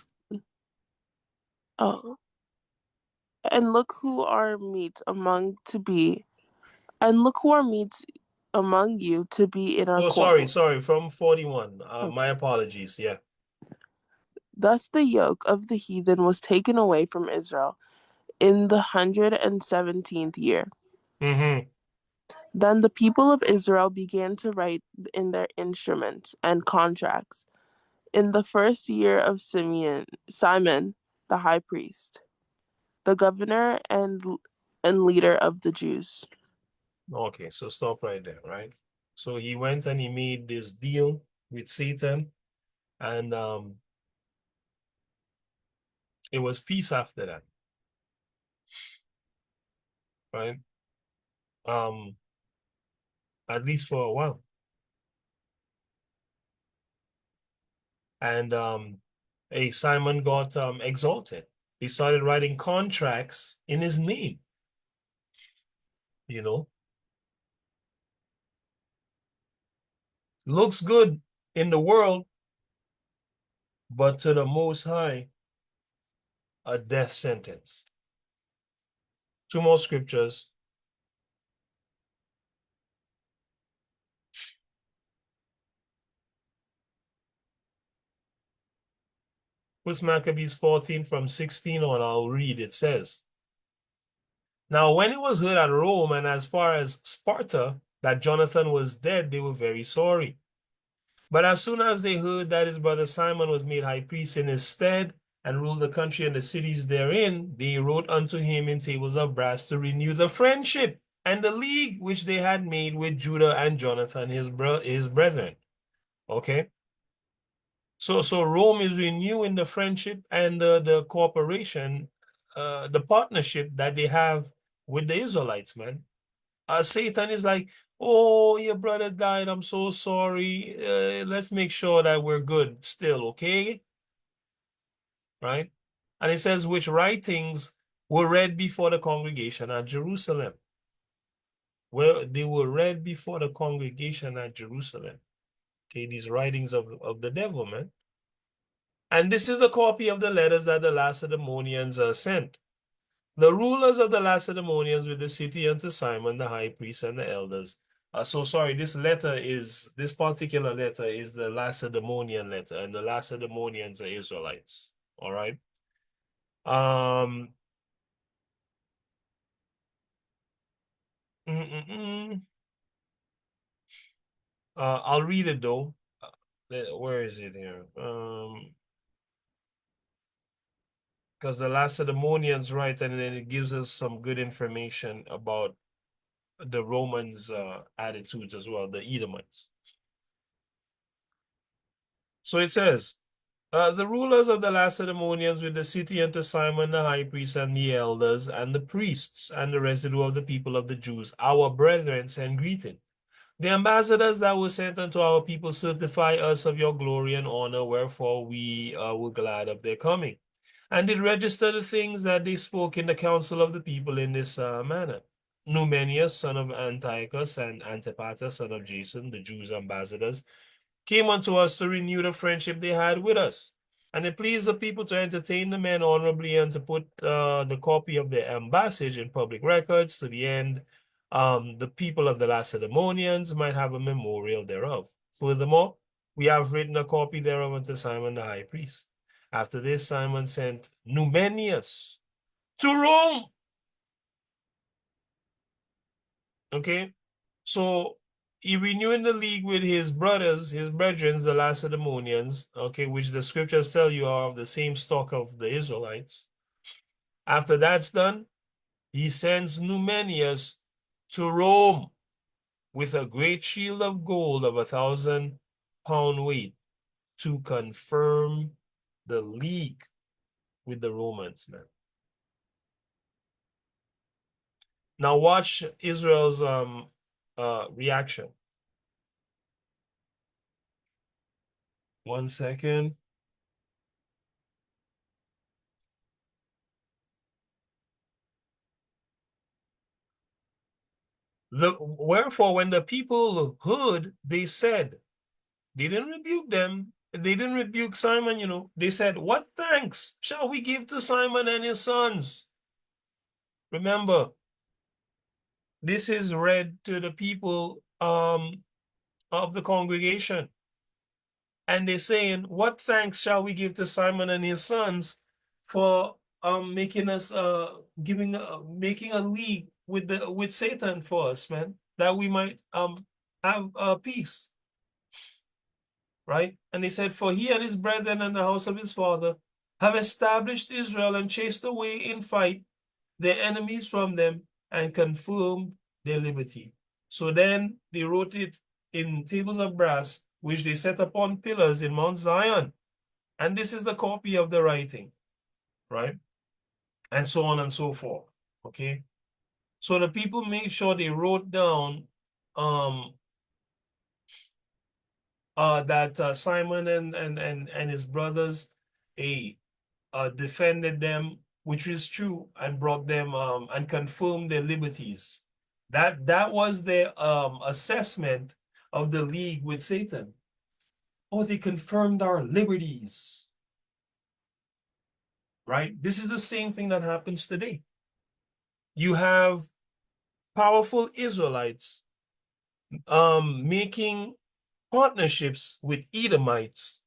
oh and look who are meet among to be and look who are meet among you to be in our Oh, court. sorry, from 41. My Okay. apologies. Yeah. Thus the yoke of the heathen was taken away from Israel in the 117th year. Mm-hmm. Then the people of Israel began to write in their instruments and contracts in the first year of Simon the high priest, the governor and leader of the Jews. Okay, so stop right there, right? So he went and he made this deal with Satan, and it was peace after that, right? Um, at least for a while. And Simon got exalted. He started writing contracts in his name, you know. Looks good in the world, but to the Most High, a death sentence. Two more scriptures. With Maccabees 14 from 16 on, I'll read. It says, now when it was heard at Rome and as far as Sparta that Jonathan was dead, they were very sorry. But as soon as they heard that his brother Simon was made high priest in his stead and ruled the country and the cities therein, they wrote unto him in tables of brass to renew the friendship and the league which they had made with Judah and Jonathan, his brethren. Okay. So Rome is renewing the friendship and the cooperation, the partnership that they have with the Israelites, man. Satan is like, oh, your brother died. I'm so sorry. Let's make sure that we're good still, okay? Right? And it says, which writings were read before the congregation at Jerusalem. Well, they were read before the congregation at Jerusalem. Okay, these writings of the devil, man. And this is the copy of the letters that the Lacedaemonians sent. The rulers of the Lacedaemonians with the city unto Simon the high priest and the elders. So sorry, this particular letter is the Lacedaemonian letter, and the Lacedaemonians are Israelites. All right. Um. mm, mm, mm. I'll read it though. Where is it here? Because the Lacedaemonians write, and then it gives us some good information about the Romans' attitudes as well, the Edomites. So it says, the rulers of the Lacedaemonians with the city unto Simon the high priest and the elders and the priests and the residue of the people of the Jews, our brethren, send greeting. The ambassadors that were sent unto our people certify us of your glory and honor, wherefore we were glad of their coming. and did register the things that they spoke in the council of the people in this manner. Numenius, son of Antiochus, and Antipater, son of Jason, the Jews' ambassadors, came unto us to renew the friendship they had with us. And it pleased the people to entertain the men honorably and to put the copy of their ambassage in public records to the end the people of the Lacedaemonians might have a memorial thereof. Furthermore, we have written a copy thereof unto Simon the high priest. After this, Simon sent Numenius to Rome. Okay, so he renewing the league with his brothers, his brethren, the Lacedaemonians, okay, which the scriptures tell you are of the same stock of the Israelites. After that's done, he sends Numenius to Rome with a great shield of gold of 1,000 pound weight to confirm the league with the Romans, man. Now watch Israel's reaction. 1 second. Wherefore, when the people heard, they said, they didn't rebuke them. They didn't rebuke Simon, you know. They said, what thanks shall we give to Simon and his sons? Remember, this is read to the people of the congregation. And they're saying, what thanks shall we give to Simon and his sons for making us making a league with Satan for us, man, that we might have peace, right? And he said, for he and his brethren and the house of his father have established Israel and chased away in fight their enemies from them and confirmed their liberty. So then they wrote it in tables of brass, which they set upon pillars in Mount Zion. And this is the copy of the writing, right? And so on and so forth. Okay. So the people made sure they wrote down that Simon and his brothers defended them, which is true, and brought them and confirmed their liberties. That was their assessment of the league with Satan. Oh, they confirmed our liberties. Right? This is the same thing that happens today. You have powerful Israelites making partnerships with Edomites,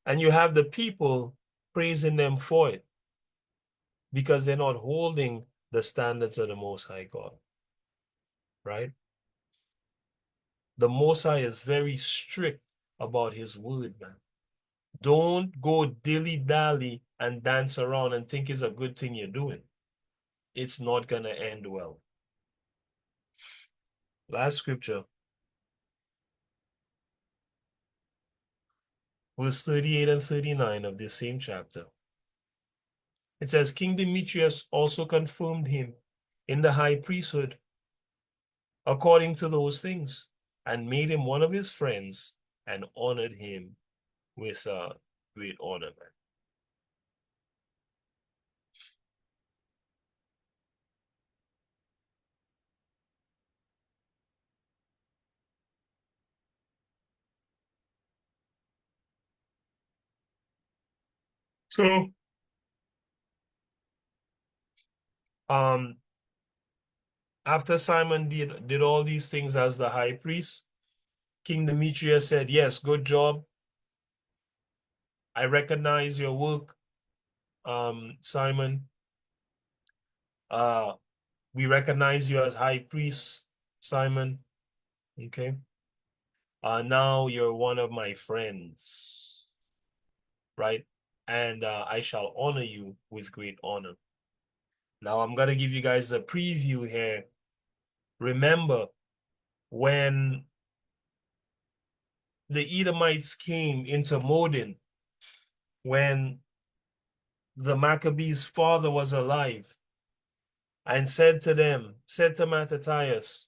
and you have the people praising them for it because they're not holding the standards of the Most High God, right? The Most High is very strict about his word, man. Don't go dilly-dally and dance around and think it's a good thing you're doing. It's not going to end well. Last scripture, verse 38 and 39 of this same chapter. It says, King Demetrius also confirmed him in the high priesthood according to those things, and made him one of his friends, and honored him with great honor, man. So, um, after Simon did all these things as the high priest, King Demetrius said, yes, good job. I recognize your work, Simon. We recognize you as high priest, Simon. Okay. Now you're one of my friends, right? And I shall honor you with great honor. Now I'm gonna give you guys a preview here. Remember when the Edomites came into Modin, when the Maccabees' father was alive, and said to Mattathias,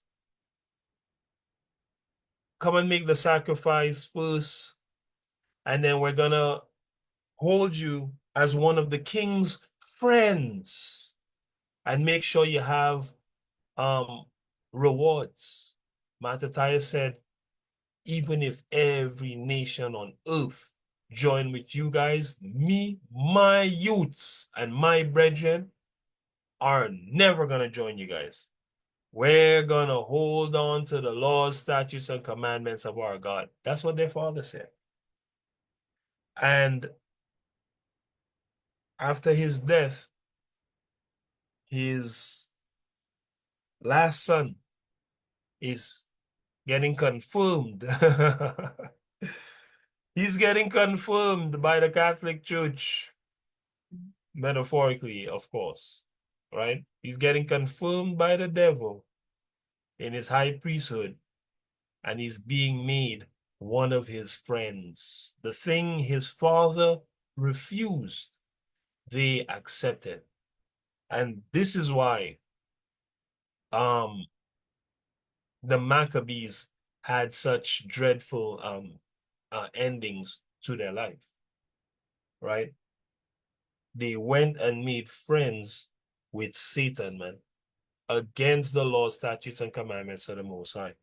come and make the sacrifice first, and then we're gonna hold you as one of the king's friends, and make sure you have rewards. Mattathias said, even if every nation on earth join with you guys, me, my youths, and my brethren are never going to join you guys. We're going to hold on to the laws, statutes, and commandments of our God. That's what their father said. And after his death, his last son is getting confirmed. He's getting confirmed by the Catholic Church, metaphorically, of course, right? He's getting confirmed by the devil in his high priesthood, and he's being made one of his friends. The thing his father refused, they accepted. And this is why um, the Maccabees had such dreadful endings to their life, right? They went and made friends with Satan, man, against the law, statutes, and commandments of the Most High.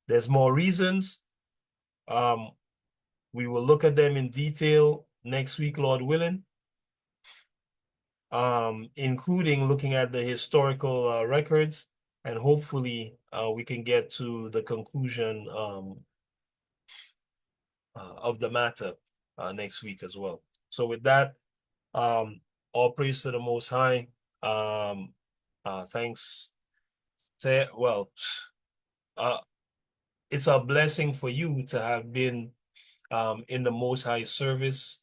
There's more reasons. Um, we will look at them in detail next week, Lord willing, including looking at the historical records, and hopefully we can get to the conclusion of the matter next week as well. So with that, all praise to the Most High. Thanks. Well, uh, it's a blessing for you to have been in the Most High service,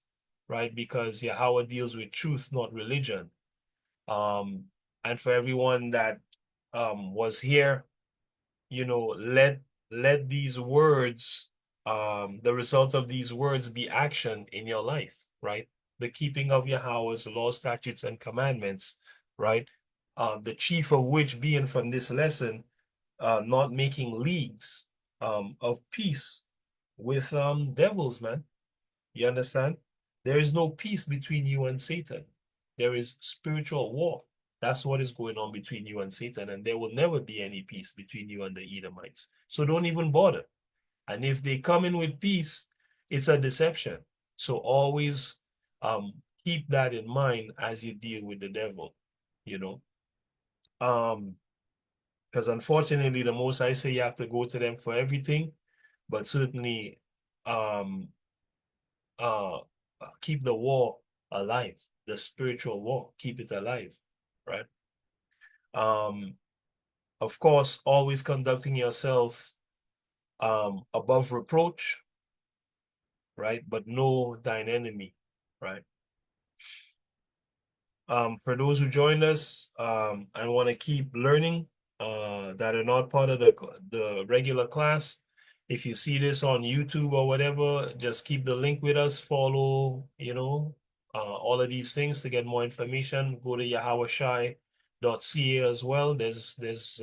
right? Because Yahweh deals with truth, not religion. Um, and for everyone that was here, let these words, the result of these words be action in your life, right? The keeping of Yahweh's law, statutes, and commandments, right? The chief of which being from this lesson, not making leagues of peace with devils, man. You understand? There is no peace between you and Satan. There is spiritual war. That's what is going on between you and Satan, and there will never be any peace between you and the Edomites. So don't even bother. And if they come in with peace, it's a deception. So always keep that in mind as you deal with the devil, you know. Because unfortunately, the most I say you have to go to them for everything, but certainly um uh keep the war alive, the spiritual war, keep it alive, right? Um, of course, always conducting yourself above reproach, right? But know thine enemy, right? For those who joined us and want to keep learning that are not part of the regular class, if you see this on YouTube or whatever, just keep the link with us, follow, all of these things to get more information. Go to yahawashai.ca as well. There's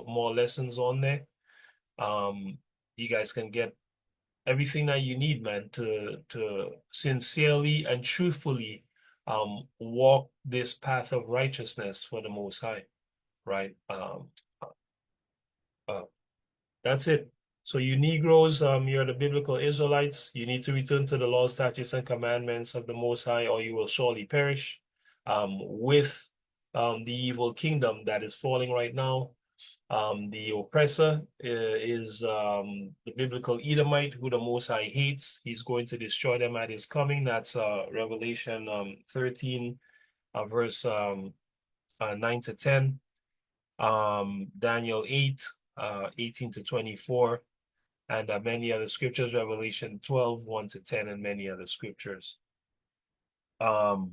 more lessons on there. You guys can get everything that you need, man, to sincerely and truthfully walk this path of righteousness for the Most High, right? Uh, that's it. So you Negroes, you're the biblical Israelites. You need to return to the laws, statutes, and commandments of the Most High, or you will surely perish with the evil kingdom that is falling right now. The oppressor is the biblical Edomite, who the Most High hates. He's going to destroy them at his coming. That's Revelation 13, verse 9 to 10. Daniel 8, 18 to 24, and many other scriptures, Revelation 12, 1 to 10, and many other scriptures. So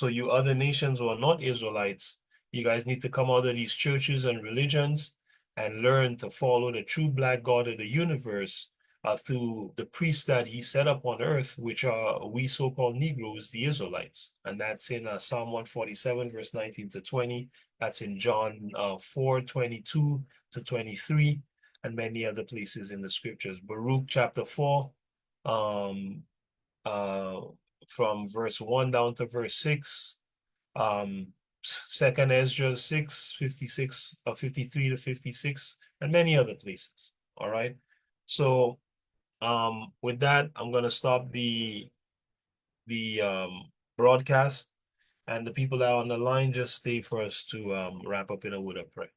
you other nations who are not Israelites, you guys need to come out of these churches and religions and learn to follow the true black God of the universe through the priests that he set up on earth, which are we so-called Negroes, the Israelites. And that's in Psalm 147, verse 19 to 20. That's in John 4, 22 to 23, and many other places in the scriptures. Baruch chapter 4, um, uh, from verse 1 down to verse 6. Second Ezra 6, 56, 53 to 56, and many other places. All right. So with that, I'm gonna stop the broadcast, and the people that are on the line, just stay for us to wrap up in a word of prayer.